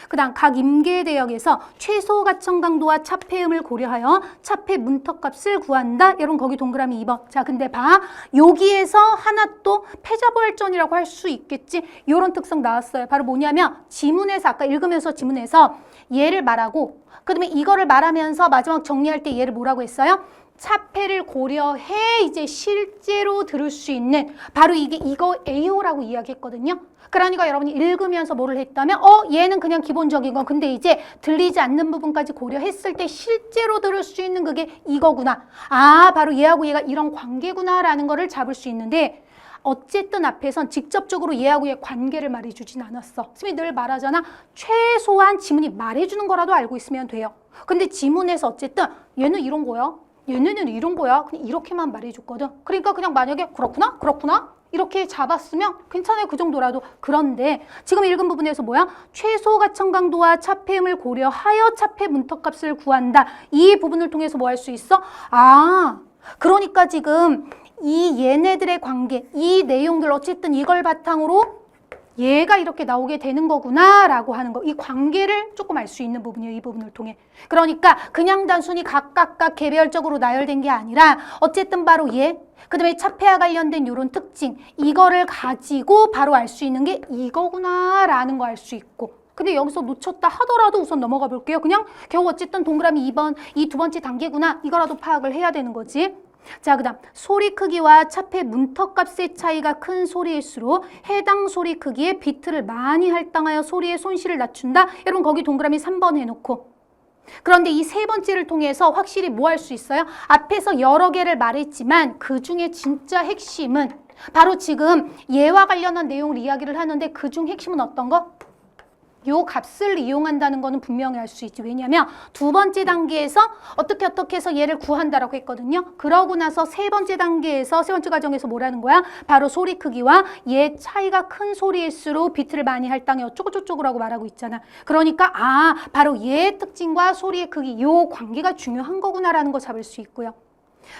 그 다음 각 임계대역에서 최소 가청 강도와 차폐음을 고려하여 차폐 문턱값을 구한다. 여러분 거기 동그라미 2번. 자, 근데 봐. 여기에서 하나 또 패자부활전이라고 할 수 있겠지. 이런 특성 나왔어요. 바로 뭐냐면 지문에서, 아까 읽으면서 지문에서 얘를 말하고 그 다음에 이거를 말하면서 마지막 정리할 때 얘를 뭐라고 했어요? 차폐를 고려해 이제 실제로 들을 수 있는, 바로 이거예요라고 이야기했거든요. 그러니까 여러분이 읽으면서 뭐를 했다면 얘는 그냥 기본적인 거, 근데 이제 들리지 않는 부분까지 고려했을 때 실제로 들을 수 있는 그게 이거구나. 바로 얘하고 얘가 이런 관계구나라는 거를 잡을 수 있는데, 어쨌든 앞에선 직접적으로 얘하고 얘 관계를 말해주진 않았어. 선생님이 늘 말하잖아. 최소한 지문이 말해주는 거라도 알고 있으면 돼요. 근데 지문에서 어쨌든 얘는 이런 거야, 얘네는 이런 거야, 그냥 이렇게만 말해줬거든. 그러니까 그냥 만약에 그렇구나 이렇게 잡았으면 괜찮아요. 그 정도라도. 그런데 지금 읽은 부분에서 뭐야? 최소 가청 강도와 차폐음을 고려하여 차폐 문턱값을 구한다. 이 부분을 통해서 뭐 할 수 있어? 그러니까 지금 이 얘네들의 관계, 이 내용들, 어쨌든 이걸 바탕으로 얘가 이렇게 나오게 되는 거구나 라고 하는 거, 이 관계를 조금 알 수 있는 부분이에요. 이 부분을 통해. 그러니까 그냥 단순히 각각 개별적으로 나열된 게 아니라 어쨌든 바로 얘, 그 다음에 차폐와 관련된 이런 특징, 이거를 가지고 바로 알 수 있는 게 이거구나 라는 거 알 수 있고. 근데 여기서 놓쳤다 하더라도 우선 넘어가 볼게요. 그냥 겨우 어쨌든 동그라미 2번 이 두 번째 단계구나, 이거라도 파악을 해야 되는 거지. 자, 그 다음 소리 크기와 차폐 문턱값의 차이가 큰 소리일수록 해당 소리 크기에 비트를 많이 할당하여 소리의 손실을 낮춘다. 여러분 거기 동그라미 3번 해놓고. 그런데 이 세 번째를 통해서 확실히 뭐 할 수 있어요? 앞에서 여러 개를 말했지만 그 중에 진짜 핵심은 바로 지금 얘와 관련한 내용을 이야기를 하는데, 그 중 핵심은 어떤 거? 요 값을 이용한다는 거는 분명히 알 수 있지. 왜냐면 두 번째 단계에서 어떻게 해서 얘를 구한다라고 했거든요. 그러고 나서 세 번째 단계에서, 세 번째 과정에서 뭐라는 거야? 바로 소리 크기와 얘 차이가 큰 소리일수록 비트를 많이 할당해 어쩌고저쩌고라고 말하고 있잖아. 그러니까 바로 얘의 특징과 소리의 크기, 요 관계가 중요한 거구나라는 거 잡을 수 있고요.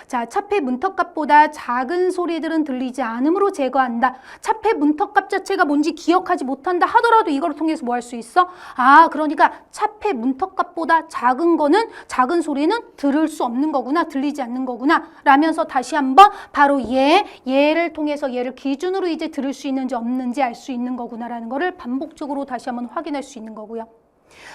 자, 차폐 문턱값보다 작은 소리들은 들리지 않으므로 제거한다. 차폐 문턱값 자체가 뭔지 기억하지 못한다 하더라도 이걸 통해서 뭐 할 수 있어? 아, 그러니까 차폐 문턱값보다 작은 거는, 작은 소리는 들을 수 없는 거구나, 들리지 않는 거구나 라면서 다시 한번 바로 얘를 통해서 얘를 기준으로 이제 들을 수 있는지 없는지 알 수 있는 거구나라는 거를 반복적으로 다시 한번 확인할 수 있는 거고요.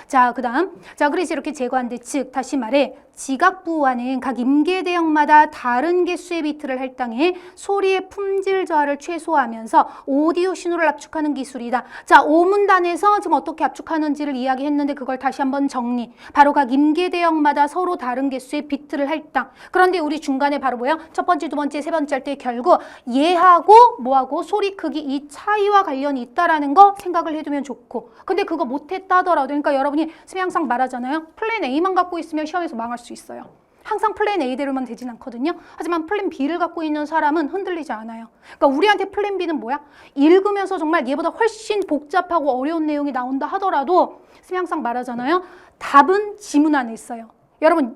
자, 그 다음. 자, 그래서 이렇게 제거한데, 즉, 다시 말해, 지각부호와는 각 임계대역마다 다른 개수의 비트를 할당해 소리의 품질 저하를 최소화하면서 오디오 신호를 압축하는 기술이다. 자, 오문단에서 지금 어떻게 압축하는지를 이야기했는데 그걸 다시 한번 정리. 바로 각 임계대역마다 서로 다른 개수의 비트를 할당. 그런데 우리 중간에 바로 뭐야? 첫 번째, 두 번째, 세 번째 할 때 결국 얘하고 뭐하고 소리 크기 이 차이와 관련이 있다라는 거 생각을 해두면 좋고. 근데 그거 못했다 하더라도, 그러니까 여러분이 선생님 항상 말하잖아요. 플랜 A만 갖고 있으면 시험에서 망할 수 있어요. 항상 플랜 A대로만 되진 않거든요. 하지만 플랜 B를 갖고 있는 사람은 흔들리지 않아요. 그러니까 우리한테 플랜 B는 뭐야? 읽으면서 정말 얘보다 훨씬 복잡하고 어려운 내용이 나온다 하더라도 선생님 항상 말하잖아요. 답은 지문 안에 있어요.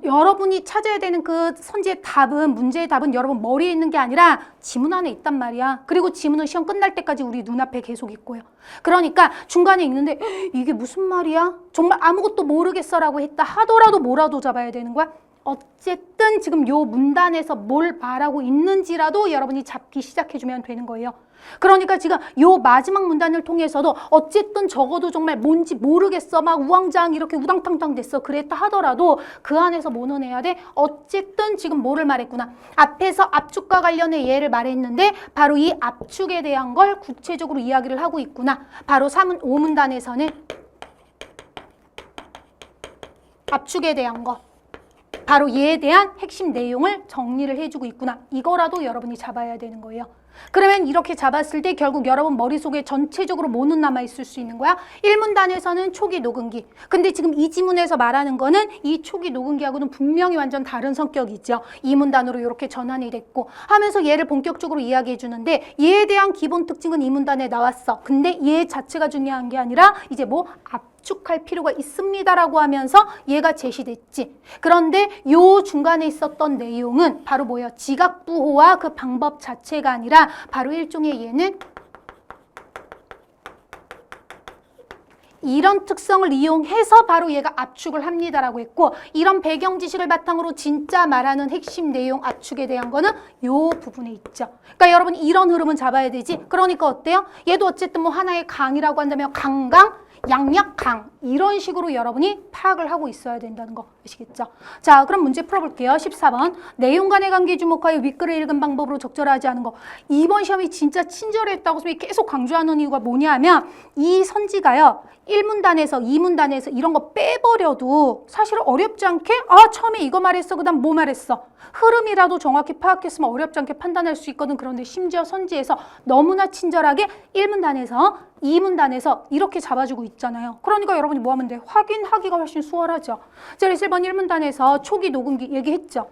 여러분이 찾아야 되는 그 선지의 답은, 문제의 답은 여러분 머리에 있는 게 아니라 지문 안에 있단 말이야. 그리고 지문은 시험 끝날 때까지 우리 눈앞에 계속 있고요. 그러니까 중간에 읽는데 이게 무슨 말이야? 정말 아무것도 모르겠어라고 했다 하더라도 뭐라도 잡아야 되는 거야? 어쨌든 지금 요 문단에서 뭘 말하고 있는지라도 여러분이 잡기 시작해주면 되는 거예요. 그러니까 지금 요 마지막 문단을 통해서도 어쨌든 적어도 정말 뭔지 모르겠어, 막 우왕좌왕 이렇게 우당탕탕 됐어 그랬다 하더라도 그 안에서 뭐는 해야 돼? 어쨌든 지금 뭐를 말했구나. 앞에서 압축과 관련해 예를 말했는데 바로 이 압축에 대한 걸 구체적으로 이야기를 하고 있구나. 바로 5문단에서는 압축에 대한 거, 바로 얘에 대한 핵심 내용을 정리를 해주고 있구나. 이거라도 여러분이 잡아야 되는 거예요. 그러면 이렇게 잡았을 때 결국 여러분 머릿속에 전체적으로 뭐는 남아있을 수 있는 거야? 1문단에서는 초기 녹음기. 근데 지금 이 지문에서 말하는 거는 이 초기 녹음기하고는 분명히 완전 다른 성격이죠. 2문단으로 이렇게 전환이 됐고 하면서 얘를 본격적으로 이야기해 주는데 얘에 대한 기본 특징은 2문단에 나왔어. 근데 얘 자체가 중요한 게 아니라 이제 뭐 압축할 필요가 있습니다라고 하면서 얘가 제시됐지. 그런데 요 중간에 있었던 내용은 바로 뭐예요? 지각부호와 그 방법 자체가 아니라 바로 일종의 얘는 이런 특성을 이용해서 바로 얘가 압축을 합니다라고 했고 이런 배경 지식을 바탕으로 진짜 말하는 핵심 내용 압축에 대한 거는 요 부분에 있죠. 그러니까 여러분 이런 흐름은 잡아야 되지. 그러니까 어때요? 얘도 어쨌든 뭐 하나의 강이라고 한다면 강강, 양약강 이런 식으로 여러분이 파악을 하고 있어야 된다는 거 아시겠죠? 자, 그럼 문제 풀어볼게요. 14번 내용 간의 관계에 주목하여 윗글을 읽은 방법으로 적절하지 않은 거. 이번 시험이 진짜 친절했다고 선생님이 계속 강조하는 이유가 뭐냐면 이 선지가요 1문단에서 2문단에서 이런 거 빼버려도 사실 어렵지 않게 처음에 이거 말했어 그 다음 뭐 말했어 흐름이라도 정확히 파악했으면 어렵지 않게 판단할 수 있거든. 그런데 심지어 선지에서 너무나 친절하게 1문단에서 2문단에서 이렇게 잡아주고 있잖아요. 그러니까 여러분이 뭐 하면 돼? 확인하기가 훨씬 수월하죠. 자, 1번 1문단에서 초기 녹음기 얘기했죠.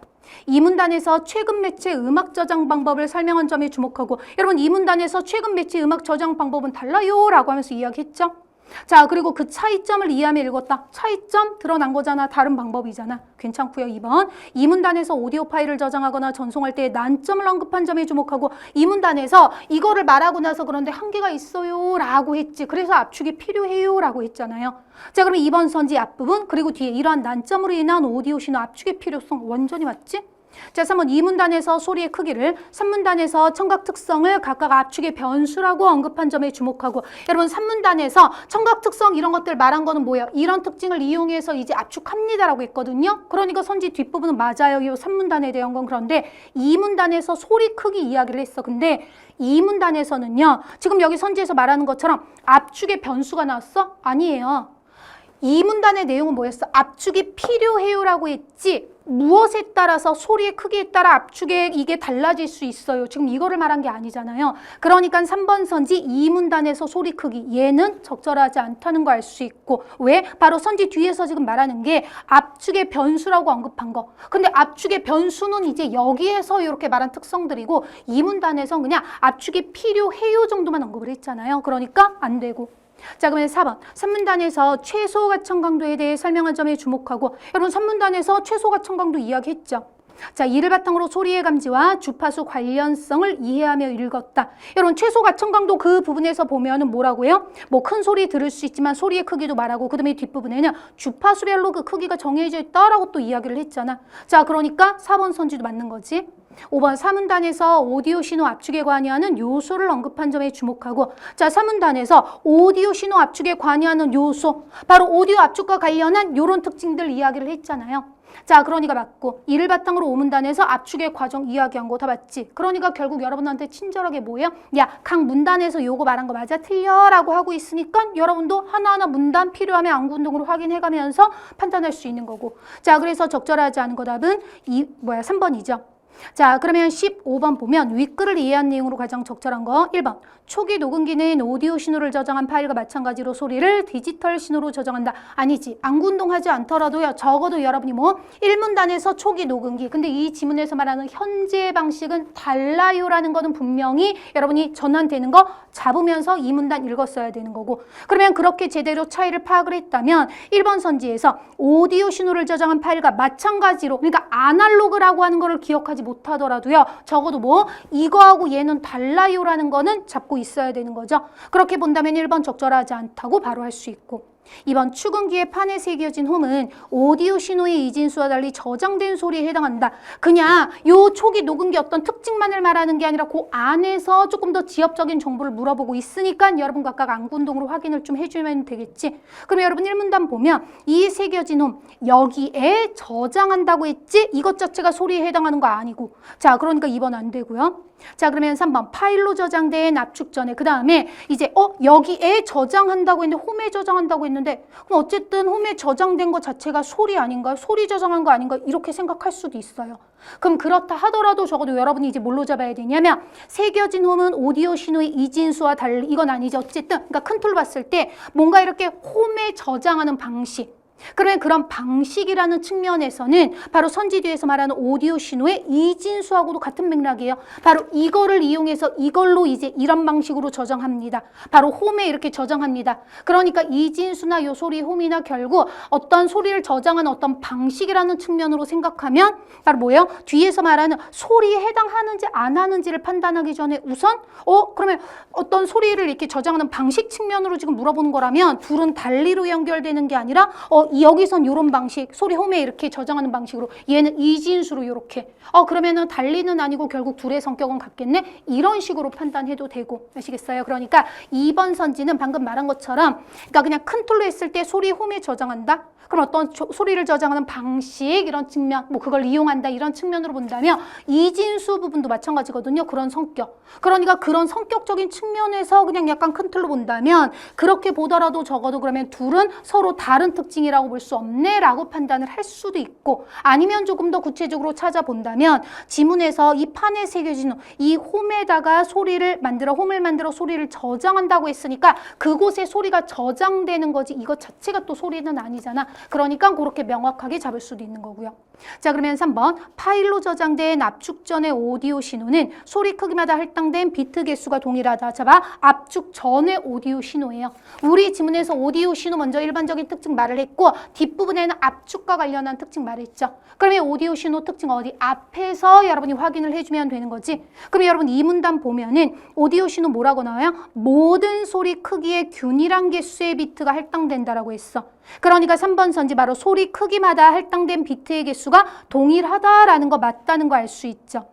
2문단에서 최근 매체 음악 저장 방법을 설명한 점에 주목하고 여러분 2문단에서 최근 매체 음악 저장 방법은 달라요 라고 하면서 이야기했죠. 자, 그리고 그 차이점을 이해하며 읽었다. 차이점 드러난 거잖아. 다른 방법이잖아. 괜찮고요. 2번 2문단에서 오디오 파일을 저장하거나 전송할 때 난점을 언급한 점에 주목하고 2문단에서 이거를 말하고 나서 그런데 한계가 있어요 라고 했지. 그래서 압축이 필요해요 라고 했잖아요. 자, 그러면 2번 선지 앞부분 그리고 뒤에 이러한 난점으로 인한 오디오 신호 압축의 필요성 완전히 맞지? 자, 3번 2문단에서 소리의 크기를 3문단에서 청각 특성을 각각 압축의 변수라고 언급한 점에 주목하고 여러분 3문단에서 청각 특성 이런 것들 말한 거는 뭐예요? 이런 특징을 이용해서 이제 압축합니다라고 했거든요. 그러니까 선지 뒷부분은 맞아요. 이 3문단에 대한 건. 그런데 2문단에서 소리 크기 이야기를 했어. 근데 2문단에서는요. 지금 여기 선지에서 말하는 것처럼 압축의 변수가 나왔어? 아니에요. 2문단의 내용은 뭐였어? 압축이 필요해요라고 했지. 무엇에 따라서 소리의 크기에 따라 압축에 이게 달라질 수 있어요. 지금 이거를 말한 게 아니잖아요. 그러니까 3번 선지 2문단에서 소리 크기 얘는 적절하지 않다는 거 알 수 있고 왜? 바로 선지 뒤에서 지금 말하는 게 압축의 변수라고 언급한 거. 근데 압축의 변수는 이제 여기에서 이렇게 말한 특성들이고 2문단에서 그냥 압축이 필요해요 정도만 언급을 했잖아요. 그러니까 안 되고. 자, 그러면 4번 3문단에서 최소 가청 강도에 대해 설명한 점에 주목하고 여러분 3문단에서 최소 가청 강도 이야기했죠. 자, 이를 바탕으로 소리의 감지와 주파수 관련성을 이해하며 읽었다. 여러분 최소 가청 강도 그 부분에서 보면은 뭐라고요? 뭐 큰 소리 들을 수 있지만 소리의 크기도 말하고 그다음에 뒷부분에는 주파수별로 그 크기가 정해져 있다라고 또 이야기를 했잖아. 자, 그러니까 4번 선지도 맞는 거지. 5번 사문단에서 오디오 신호 압축에 관여하는 요소를 언급한 점에 주목하고, 자, 사문단에서 오디오 신호 압축에 관여하는 요소, 바로 오디오 압축과 관련한 요런 특징들 이야기를 했잖아요. 자, 그러니까 맞고, 이를 바탕으로 오문단에서 압축의 과정 이야기한 거 다 맞지? 그러니까 결국 여러분한테 친절하게 뭐예요? 야, 각 문단에서 요거 말한 거 맞아? 틀려? 라고 하고 있으니까 여러분도 하나하나 문단 필요하면 안구운동으로 확인해가면서 판단할 수 있는 거고. 자, 그래서 적절하지 않은 거 답은 3번이죠. 자, 그러면 15번 보면 윗글을 이해한 내용으로 가장 적절한 거 1번. 초기 녹음기는 오디오 신호를 저장한 파일과 마찬가지로 소리를 디지털 신호로 저장한다. 아니지. 안구운동하지 않더라도요. 적어도 여러분이 뭐 1문단에서 초기 녹음기. 근데 이 지문에서 말하는 현재 방식은 달라요라는 거는 분명히 여러분이 전환되는 거 잡으면서 2문단 읽었어야 되는 거고. 그러면 그렇게 제대로 차이를 파악을 했다면 1번 선지에서 오디오 신호를 저장한 파일과 마찬가지로, 그러니까 아날로그라고 하는 거를 기억하지 못하더라도요. 적어도 뭐 이거하고 얘는 달라요라는 거는 잡고 있어야 되는 거죠. 그렇게 본다면 1번 적절하지 않다고 바로 할 수 있고, 2번 축음기의 판에 새겨진 홈은 오디오 신호의 이진수와 달리 저장된 소리에 해당한다. 그냥 요 초기 녹음기 어떤 특징만을 말하는 게 아니라 그 안에서 조금 더 지엽적인 정보를 물어보고 있으니까 여러분 각각 안구운동으로 확인을 좀 해주면 되겠지. 그럼 여러분 1문단 보면 이 새겨진 홈 여기에 저장한다고 했지? 이것 자체가 소리에 해당하는 거 아니고. 자, 그러니까 2번 안 되고요. 자, 그러면 3번 파일로 저장된 압축 전에 그 다음에 이제 여기에 저장한다고 했는데 홈에 저장한다고 했는데 그럼 어쨌든 홈에 저장된 것 자체가 소리 아닌가요? 소리 저장한 거 아닌가? 이렇게 생각할 수도 있어요. 그럼 그렇다 하더라도 적어도 여러분이 이제 뭘로 잡아야 되냐면 새겨진 홈은 오디오 신호의 이진수와 달리 이건 아니죠. 어쨌든 그러니까 큰 틀로 봤을 때 뭔가 이렇게 홈에 저장하는 방식, 그러면 그런 방식이라는 측면에서는 바로 선지 뒤에서 말하는 오디오 신호의 이진수하고도 같은 맥락이에요. 바로 이거를 이용해서 이걸로 이제 이런 방식으로 저장합니다. 바로 홈에 이렇게 저장합니다. 그러니까 이진수나 요 소리 홈이나 결국 어떤 소리를 저장하는 어떤 방식이라는 측면으로 생각하면 바로 뭐예요? 뒤에서 말하는 소리에 해당하는지 안 하는지를 판단하기 전에 우선 그러면 어떤 소리를 이렇게 저장하는 방식 측면으로 지금 물어보는 거라면 둘은 달리로 연결되는 게 아니라 여기선 이런 방식, 소리 홈에 이렇게 저장하는 방식으로, 얘는 이진수로 이렇게. 그러면은 달리는 아니고 결국 둘의 성격은 같겠네? 이런 식으로 판단해도 되고. 아시겠어요? 그러니까 2번 선지는 방금 말한 것처럼, 그러니까 그냥 큰 툴로 했을 때 소리 홈에 저장한다? 그럼 어떤 소리를 저장하는 방식, 이런 측면, 뭐 그걸 이용한다, 이런 측면으로 본다면 이진수 부분도 마찬가지거든요. 그런 성격. 그러니까 그런 성격적인 측면에서 그냥 약간 큰 틀로 본다면 그렇게 보더라도 적어도 그러면 둘은 서로 다른 특징이라고 볼 수 없네 라고 판단을 할 수도 있고, 아니면 조금 더 구체적으로 찾아본다면 지문에서 이 판에 새겨진 이 홈에다가 홈을 만들어 소리를 저장한다고 했으니까 그곳에 소리가 저장되는 거지 이것 자체가 또 소리는 아니잖아. 그러니까 그렇게 명확하게 잡을 수도 있는 거고요. 자, 그러면 3번 파일로 저장된 압축 전의 오디오 신호는 소리 크기마다 할당된 비트 개수가 동일하다. 잡아 압축 전의 오디오 신호예요. 우리 지문에서 오디오 신호 먼저 일반적인 특징 말을 했고 뒷부분에는 압축과 관련한 특징 말했죠. 그러면 오디오 신호 특징 어디? 앞에서 여러분이 확인을 해주면 되는 거지. 그럼 여러분 이 문단 보면은 오디오 신호 뭐라고 나와요? 모든 소리 크기의 균일한 개수의 비트가 할당된다라고 했어. 그러니까 3번 선지 바로 소리 크기마다 할당된 비트의 개수가 동일하다라는 거 맞다는 거 알 수 있죠.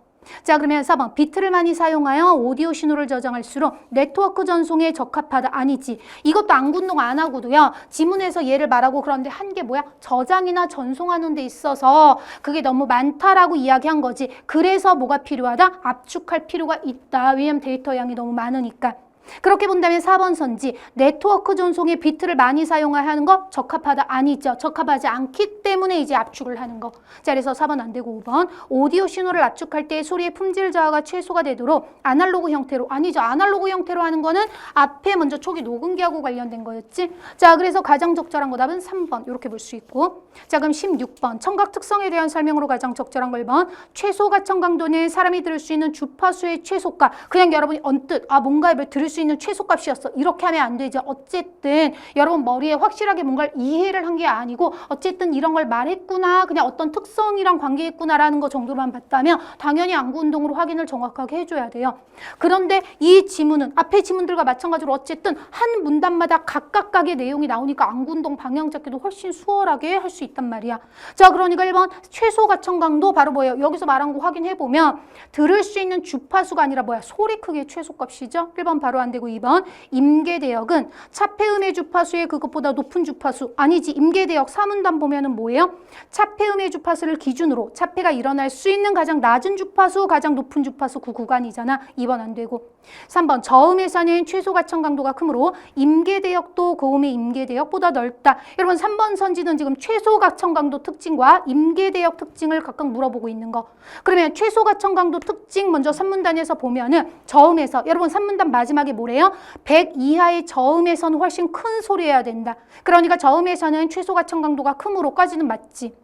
자, 그러면 4번 비트를 많이 사용하여 오디오 신호를 저장할수록 네트워크 전송에 적합하다. 아니지. 이것도 안구운동 안 하고도요. 지문에서 얘를 말하고 그런데 한 게 뭐야? 저장이나 전송하는 데 있어서 그게 너무 많다라고 이야기한 거지. 그래서 뭐가 필요하다? 압축할 필요가 있다. 왜냐면 데이터 양이 너무 많으니까. 그렇게 본다면 4번 선지 네트워크 전송에 비트를 많이 사용하는 거 적합하다. 아니죠. 적합하지 않기 때문에 이제 압축을 하는 거. 자, 그래서 4번 안 되고 5번 오디오 신호를 압축할 때 소리의 품질 저하가 최소가 되도록 아날로그 형태로. 아니죠. 아날로그 형태로 하는 거는 앞에 먼저 초기 녹음기하고 관련된 거였지. 자, 그래서 가장 적절한 거 답은 3번 이렇게 볼 수 있고. 자, 그럼 16번 청각 특성에 대한 설명으로 가장 적절한 거 1번 최소 가청 강도는 사람이 들을 수 있는 주파수의 최소가. 그냥 여러분이 언뜻 뭔가 들을 수 있는 최소값이었어. 이렇게 하면 안 되죠. 어쨌든 여러분 머리에 확실하게 뭔가를 이해를 한 게 아니고 어쨌든 이런 걸 말했구나. 그냥 어떤 특성이랑 관계했구나라는 거 정도만 봤다면 당연히 안구운동으로 확인을 정확하게 해줘야 돼요. 그런데 이 지문은 앞에 지문들과 마찬가지로 어쨌든 한 문단마다 각각각의 내용이 나오니까 안구운동 방향 잡기도 훨씬 수월하게 할 수 있단 말이야. 자, 그러니까 1번 최소 가청 강도 바로 뭐예요? 여기서 말한 거 확인해보면 들을 수 있는 주파수가 아니라 뭐야? 소리 크기의 최소값이죠. 1번 바로 안 되고 2번 임계대역은 차폐음의 주파수의 그것보다 높은 주파수 아니지. 임계대역 사문단 보면은 뭐예요? 차폐음의 주파수를 기준으로 차폐가 일어날 수 있는 가장 낮은 주파수, 가장 높은 주파수 그 구간이잖아. 2번 안 되고 3번 저음에서는 최소 가청 강도가 크므로 임계대역도 고음의 임계대역보다 넓다. 여러분 3번 선지는 지금 최소 가청 강도 특징과 임계대역 특징을 각각 물어보고 있는 거. 그러면 최소 가청 강도 특징 먼저 3문단에서 보면은 저음에서 여러분 3문단 마지막에 뭐래요? 100 이하의 저음에서는 훨씬 큰 소리여야 된다. 그러니까 저음에서는 최소 가청 강도가 크므로까지는 맞지.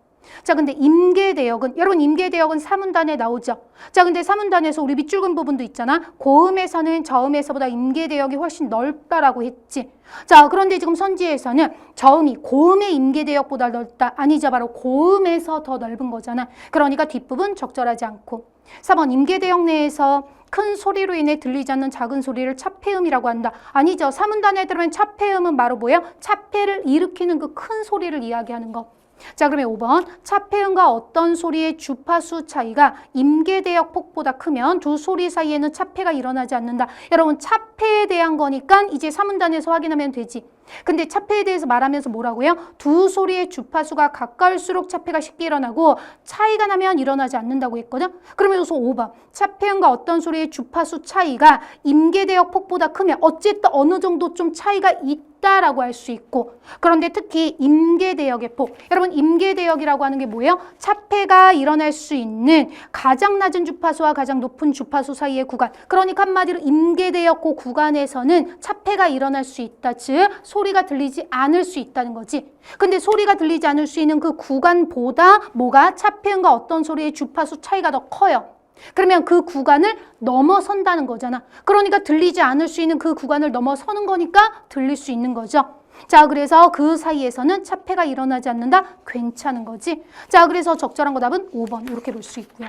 자, 근데 임계대역은 여러분 임계대역은 3문단에 나오죠. 자, 근데 3문단에서 우리 밑줄 긋은 부분도 있잖아. 고음에서는 저음에서보다 임계대역이 훨씬 넓다라고 했지. 자, 그런데 지금 선지에서는 저음이 고음의 임계대역보다 넓다. 아니죠. 바로 고음에서 더 넓은 거잖아. 그러니까 뒷부분 적절하지 않고. 4번 임계대역 내에서 큰 소리로 인해 들리지 않는 작은 소리를 차폐음이라고 한다. 아니죠. 3문단에 들어오면 차폐음은 바로 뭐예요? 차폐를 일으키는 그 큰 소리를 이야기하는 거. 자, 그러면 5번 차폐음과 어떤 소리의 주파수 차이가 임계대역 폭보다 크면 두 소리 사이에는 차폐가 일어나지 않는다. 여러분 차폐에 대한 거니까 이제 3문단에서 확인하면 되지. 근데 차폐에 대해서 말하면서 뭐라고요? 두 소리의 주파수가 가까울수록 차폐가 쉽게 일어나고 차이가 나면 일어나지 않는다고 했거든. 그러면 여기서 5번 차폐음과 어떤 소리의 주파수 차이가 임계대역 폭보다 크면 어쨌든 어느 정도 좀 차이가 있다라고 할 수 있고, 그런데 특히 임계대역의 폭, 여러분 임계대역이라고 하는 게 뭐예요? 차폐가 일어날 수 있는 가장 낮은 주파수와 가장 높은 주파수 사이의 구간, 그러니까 한마디로 임계대역 그 구간에서는 차폐가 일어날 수 있다. 즉 소리가 들리지 않을 수 있다는 거지. 근데 소리가 들리지 않을 수 있는 그 구간보다 뭐가 차폐음과 어떤 소리의 주파수 차이가 더 커요. 그러면 그 구간을 넘어선다는 거잖아. 그러니까 들리지 않을 수 있는 그 구간을 넘어서는 거니까 들릴 수 있는 거죠. 자, 그래서 그 사이에서는 차폐가 일어나지 않는다. 괜찮은 거지. 자, 그래서 적절한 거 답은 5번 이렇게 볼 수 있고요.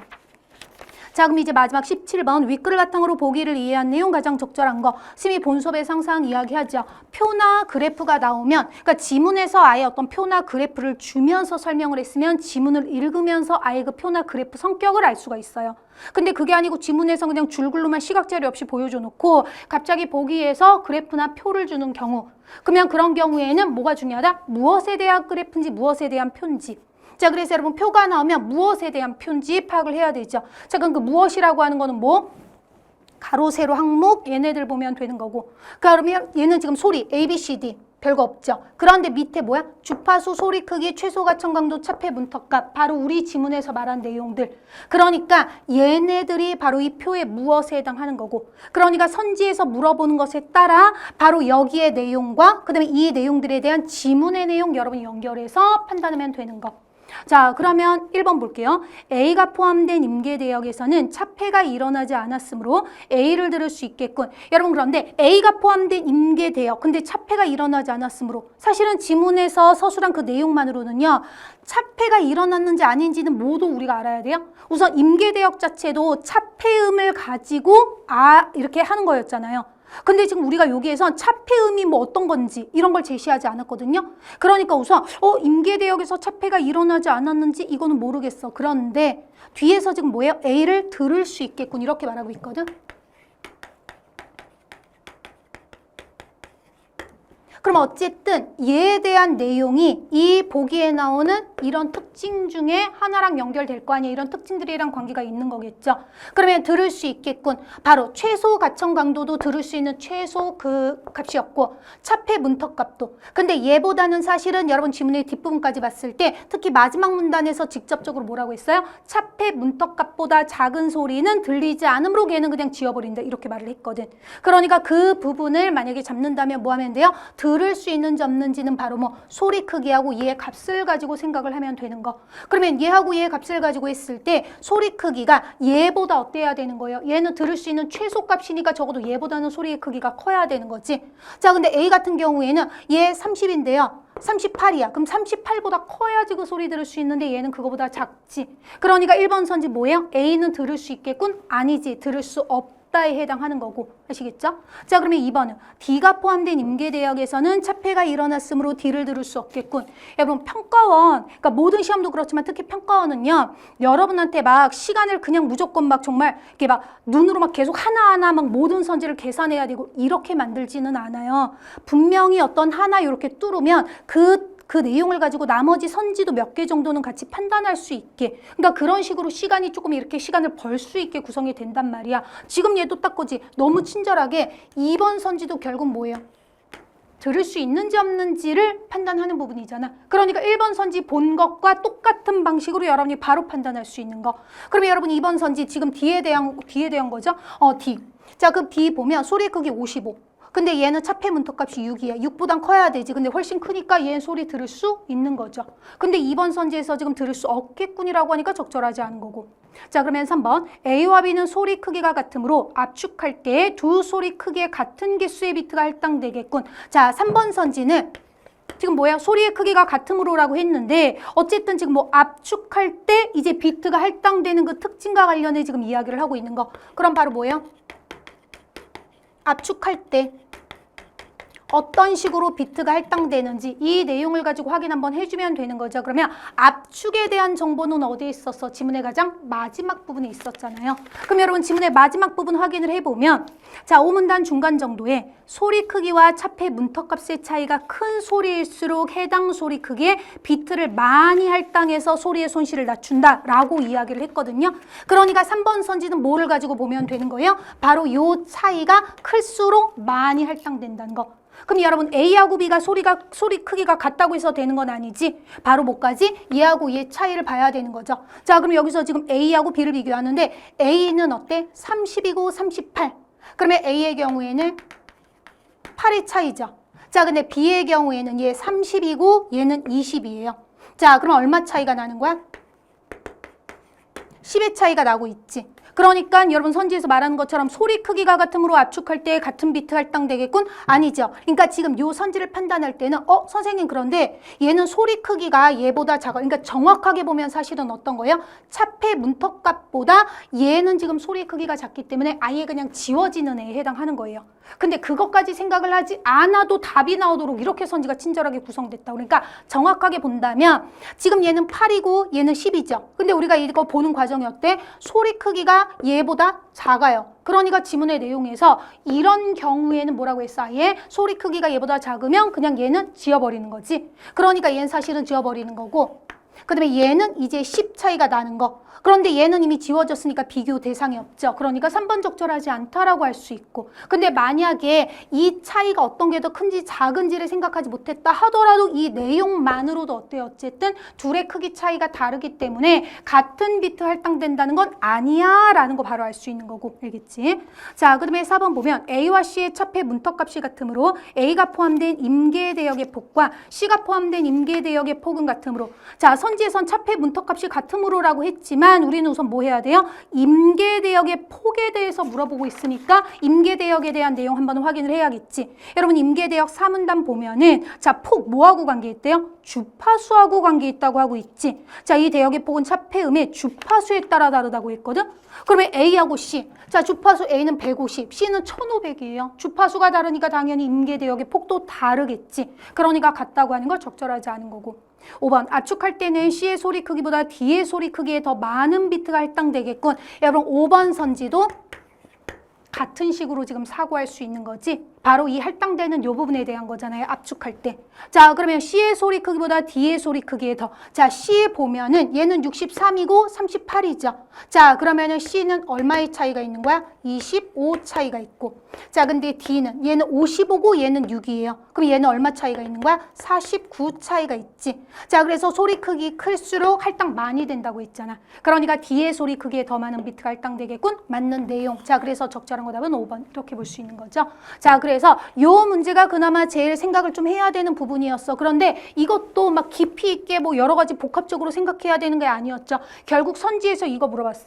자, 그럼 이제 마지막 17번 윗글을 바탕으로 보기를 이해한 내용 가장 적절한 거. 심의 본수업에서 항상 이야기하죠. 표나 그래프가 나오면, 그러니까 지문에서 아예 어떤 표나 그래프를 주면서 설명을 했으면 지문을 읽으면서 아예 그 표나 그래프 성격을 알 수가 있어요. 근데 그게 아니고 지문에서 그냥 줄글로만 시각자료 없이 보여줘 놓고 갑자기 보기에서 그래프나 표를 주는 경우, 그러면 그런 경우에는 뭐가 중요하다? 무엇에 대한 그래프인지 무엇에 대한 표인지. 자, 그래서 여러분 표가 나오면 무엇에 대한 표인지 파악을 해야 되죠. 자, 그럼 그 무엇이라고 하는 거는 뭐? 가로, 세로, 항목 얘네들 보면 되는 거고. 그러면 얘는 지금 소리 A, B, C, D 별거 없죠. 그런데 밑에 뭐야? 주파수, 소리 크기, 최소 가청 강도, 차폐 문턱값. 바로 우리 지문에서 말한 내용들. 그러니까 얘네들이 바로 이 표의 무엇에 해당하는 거고. 그러니까 선지에서 물어보는 것에 따라 바로 여기의 내용과 그다음에 이 내용들에 대한 지문의 내용 여러분이 연결해서 판단하면 되는 거. 자, 그러면 1번 볼게요. A가 포함된 임계대역에서는 차폐가 일어나지 않았으므로 A를 들을 수 있겠군. 여러분 그런데 A가 포함된 임계대역, 근데 차폐가 일어나지 않았으므로 사실은 지문에서 서술한 그 내용만으로는요. 차폐가 일어났는지 아닌지는 모두 우리가 알아야 돼요. 우선 임계대역 자체도 차폐음을 가지고 이렇게 하는 거였잖아요. 근데 지금 우리가 여기에선 차폐음이 뭐 어떤 건지 이런 걸 제시하지 않았거든요. 그러니까 우선 임계대역에서 차폐가 일어나지 않았는지 이거는 모르겠어. 그런데 뒤에서 지금 뭐예요? A를 들을 수 있겠군 이렇게 말하고 있거든. 그럼 어쨌든 얘에 대한 내용이 이 보기에 나오는 이런 특징 중에 하나랑 연결될 거 아니에요. 이런 특징들이랑 관계가 있는 거겠죠. 그러면 들을 수 있겠군. 바로 최소 가청 강도도 들을 수 있는 최소 그 값이었고 차폐 문턱 값도. 근데 얘보다는 사실은 여러분 지문의 뒷부분까지 봤을 때 특히 마지막 문단에서 직접적으로 뭐라고 했어요? 차폐 문턱 값보다 작은 소리는 들리지 않으므로 걔는 그냥 지워버린다. 이렇게 말을 했거든. 그러니까 그 부분을 만약에 잡는다면 뭐 하면 돼요? 들을 수 있는지 없는지는 바로 뭐 소리 크기하고 얘의 값을 가지고 생각을 하면 되는 거. 그러면 얘하고 얘의 값을 가지고 했을 때 소리 크기가 얘보다 어때야 되는 거예요? 얘는 들을 수 있는 최소값이니까 적어도 얘보다는 소리의 크기가 커야 되는 거지. 자, 근데 A 같은 경우에는 얘 30인데요. 38이야. 그럼 38보다 커야지 그 소리 들을 수 있는데 얘는 그거보다 작지. 그러니까 1번 선지 뭐예요? A는 들을 수 있겠군? 아니지. 들을 수 없다에 해당하는 거고. 아시겠죠? 자, 그러면 2번은 D가 포함된 임계대역에서는 차폐가 일어났으므로 D를 들을 수 없겠군. 여러분 평가원, 그러니까 모든 시험도 그렇지만 특히 평가원은요. 여러분한테 막 시간을 그냥 무조건 막 정말 이렇게 막 눈으로 막 계속 하나하나 막 모든 선지를 계산해야 되고 이렇게 만들지는 않아요. 분명히 어떤 하나 이렇게 뚫으면 그 내용을 가지고 나머지 선지도 몇 개 정도는 같이 판단할 수 있게, 그러니까 그런 식으로 시간이 조금 이렇게 시간을 벌 수 있게 구성이 된단 말이야. 지금 얘도 딱 거지. 너무 친절하게 2번 선지도 결국 뭐예요? 들을 수 있는지 없는지를 판단하는 부분이잖아. 그러니까 1번 선지 본 것과 똑같은 방식으로 여러분이 바로 판단할 수 있는 거. 그러면 여러분 2번 선지 지금 D에 대한 거죠? D. 자, 그럼 D 보면 소리의 크기 55. 근데 얘는 차폐 문턱값이 6이야. 6보단 커야 되지. 근데 훨씬 크니까 얘는 소리 들을 수 있는 거죠. 근데 2번 선지에서 지금 들을 수 없겠군이라고 하니까 적절하지 않은 거고. 자, 그러면 3번. A와 B는 소리 크기가 같으므로 압축할 때 두 소리 크기의 같은 개수의 비트가 할당되겠군. 자, 3번 선지는 지금 뭐야? 소리의 크기가 같으므로라고 했는데 어쨌든 지금 뭐 압축할 때 이제 비트가 할당되는 그 특징과 관련해 지금 이야기를 하고 있는 거. 그럼 바로 뭐예요? 압축할 때 어떤 식으로 비트가 할당되는지 이 내용을 가지고 확인 한번 해주면 되는 거죠. 그러면 압축에 대한 정보는 어디에 있었어? 지문의 가장 마지막 부분에 있었잖아요. 그럼 여러분 지문의 마지막 부분 확인을 해보면 자, 오문단 중간 정도에 소리 크기와 차폐 문턱값의 차이가 큰 소리일수록 해당 소리 크기에 비트를 많이 할당해서 소리의 손실을 낮춘다라고 이야기를 했거든요. 그러니까 3번 선지는 뭐를 가지고 보면 되는 거예요? 바로 이 차이가 클수록 많이 할당된다는 거. 그럼 여러분 A하고 B가 소리 크기가 같다고 해서 되는 건 아니지. 바로 뭐까지? 얘하고 얘 차이를 봐야 되는 거죠. 자, 그럼 여기서 지금 A하고 B를 비교하는데 A는 어때? 30이고 38. 그러면 A의 경우에는 8의 차이죠. 자, 근데 B의 경우에는 얘 30이고 얘는 20이에요. 자, 그럼 얼마 차이가 나는 거야? 10의 차이가 나고 있지. 그러니까 여러분 선지에서 말하는 것처럼 소리 크기가 같으므로 압축할 때 같은 비트 할당되겠군? 아니죠. 그러니까 지금 요 선지를 판단할 때는 선생님 그런데 얘는 소리 크기가 얘보다 작아. 그러니까 정확하게 보면 사실은 어떤 거예요? 차폐 문턱값보다 얘는 지금 소리 크기가 작기 때문에 아예 그냥 지워지는 애에 해당하는 거예요. 근데 그것까지 생각을 하지 않아도 답이 나오도록 이렇게 선지가 친절하게 구성됐다. 그러니까 정확하게 본다면 지금 얘는 8이고 얘는 10이죠. 근데 우리가 이거 보는 과정이 어때? 소리 크기가 얘보다 작아요. 그러니까 지문의 내용에서 이런 경우에는 뭐라고 했어? 아예 소리 크기가 얘보다 작으면 그냥 얘는 지워버리는 거지. 그러니까 얘는 사실은 지워버리는 거고, 그 다음에 얘는 이제 10 차이가 나는 거. 그런데 얘는 이미 지워졌으니까 비교 대상이 없죠. 그러니까 3번 적절하지 않다라고 할 수 있고. 근데 만약에 이 차이가 어떤 게 더 큰지 작은지를 생각하지 못했다 하더라도 이 내용만으로도 어때요? 어쨌든 둘의 크기 차이가 다르기 때문에 같은 비트 할당된다는 건 아니야 라는 거 바로 알 수 있는 거고. 알겠지? 자, 그 다음에 4번 보면 A와 C의 차폐 문턱값이 같으므로 A가 포함된 임계대역의 폭과 C가 포함된 임계대역의 폭은 같으므로. 자, 선지에선 차폐 문턱값이 같으므로라고 했지만 우리는 우선 뭐 해야 돼요? 임계대역의 폭에 대해서 물어보고 있으니까 임계대역에 대한 내용 한번 확인을 해야겠지. 여러분 임계대역 4문단 보면은 자, 폭 뭐하고 관계있대요? 주파수하고 관계있다고 하고 있지. 자, 이 대역의 폭은 차폐음의 주파수에 따라 다르다고 했거든. 그러면 A하고 C. 자, 주파수 A는 150, C는 1500이에요. 주파수가 다르니까 당연히 임계대역의 폭도 다르겠지. 그러니까 같다고 하는 건 적절하지 않은 거고. 5번 압축할 때는 C의 소리 크기보다 D의 소리 크기에 더 많은 비트가 할당되겠군. 여러분 5번 선지도 같은 식으로 지금 사고할 수 있는 거지. 바로 이 할당되는 요 부분에 대한 거잖아요. 압축할 때. 자, 그러면 C의 소리 크기보다 D의 소리 크기에 더. 자, C 보면은 얘는 63이고 38이죠. 자, 그러면은 C는 얼마의 차이가 있는 거야? 25 차이가 있고. 자, 근데 D는 얘는 55고 얘는 6이에요. 그럼 얘는 얼마 차이가 있는 거야? 49 차이가 있지. 자, 그래서 소리 크기 클수록 할당 많이 된다고 했잖아. 그러니까 D의 소리 크기에 더 많은 비트가 할당되겠군. 맞는 내용. 자, 그래서 적절한 거답은 5번. 이렇게 볼 수 있는 거죠. 자, 그래서 요 문제가 그나마 제일 생각을 좀 해야 되는 부분이었어. 그런데 이것도 막 깊이 있게 뭐 여러 가지 복합적으로 생각해야 되는 게 아니었죠. 결국 선지에서 이거 물어봤어.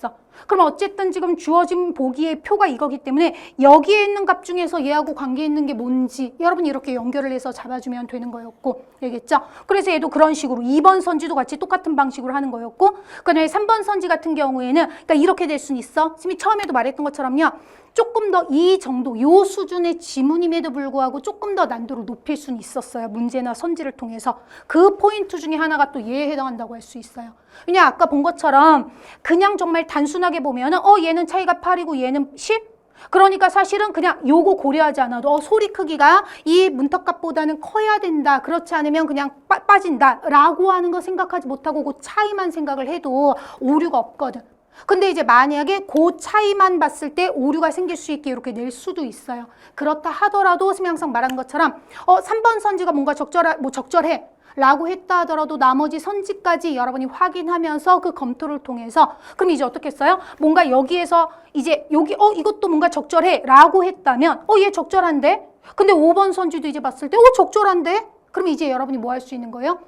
그럼 어쨌든 지금 주어진 보기의 표가 이거기 때문에 여기에 있는 값 중에서 얘하고 관계 있는 게 뭔지 여러분이 이렇게 연결을 해서 잡아주면 되는 거였고, 알겠죠? 그래서 얘도 그런 식으로 2번 선지도 같이 똑같은 방식으로 하는 거였고, 그다음에 3번 선지 같은 경우에는 그러니까 이렇게 될 수는 있어. 지금 처음에도 말했던 것처럼요. 조금 더 이 정도, 요 수준의 지문임에도 불구하고 조금 더 난도를 높일 수는 있었어요. 문제나 선지를 통해서. 그 포인트 중에 하나가 또 얘에 해당한다고 할 수 있어요. 왜냐 아까 본 것처럼 그냥 정말 단순하게 보면은 얘는 차이가 8이고 얘는 10? 그러니까 사실은 그냥 요거 고려하지 않아도 소리 크기가 이 문턱값보다는 커야 된다. 그렇지 않으면 그냥 빠진다. 라고 하는 거 생각하지 못하고 그 차이만 생각을 해도 오류가 없거든. 근데 이제 만약에 그 차이만 봤을 때 오류가 생길 수 있게 이렇게 낼 수도 있어요. 그렇다 하더라도 선생님이 항상 말한 것처럼 3번 선지가 뭔가 적절해 라고 했다 하더라도 나머지 선지까지 여러분이 확인하면서 그 검토를 통해서 그럼 이제 어떻게 했어요? 뭔가 여기에서 이제 여기 이것도 뭔가 적절해 라고 했다면 얘 적절한데? 근데 5번 선지도 이제 봤을 때 적절한데? 그럼 이제 여러분이 뭐 할 수 있는 거예요?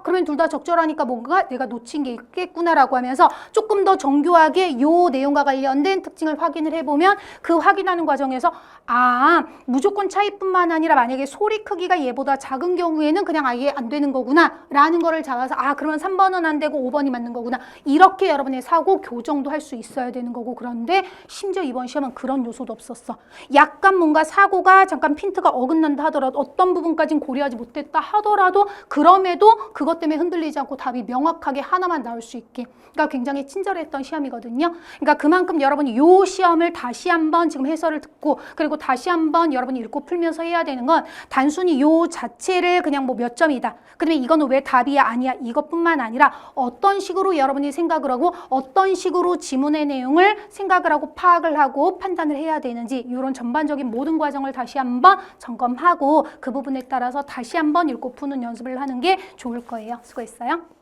그러면 둘 다 적절하니까 뭔가 내가 놓친 게 있겠구나라고 하면서 조금 더 정교하게 요 내용과 관련된 특징을 확인을 해보면 그 확인하는 과정에서 무조건 차이뿐만 아니라 만약에 소리 크기가 얘보다 작은 경우에는 그냥 아예 안 되는 거구나 라는 거를 잡아서 그러면 3번은 안 되고 5번이 맞는 거구나. 이렇게 여러분의 사고 교정도 할 수 있어야 되는 거고, 그런데 심지어 이번 시험은 그런 요소도 없었어. 약간 뭔가 사고가 잠깐 핀트가 어긋난다 하더라도 어떤 부분까지는 고려하지 못했다 하더라도 그럼에도 그것 때문에 흔들리지 않고 답이 명확하게 하나만 나올 수 있게. 그러니까 굉장히 친절했던 시험이거든요. 그러니까 그만큼 여러분이 요 시험을 다시 한번 지금 해설을 듣고 그리고 다시 한번 여러분이 읽고 풀면서 해야 되는 건 단순히 요 자체를 그냥 뭐 몇 점이다. 그다음에 이거는 왜 답이야 아니야 이것뿐만 아니라 어떤 식으로 여러분이 생각을 하고 어떤 식으로 지문의 내용을 생각을 하고 파악을 하고 판단을 해야 되는지 이런 전반적인 모든 과정을 다시 한번 점검하고 그 부분에 따라서 다시 한번 읽고 푸는 연습을 하는 게 좋을 거예요. 수고했어요.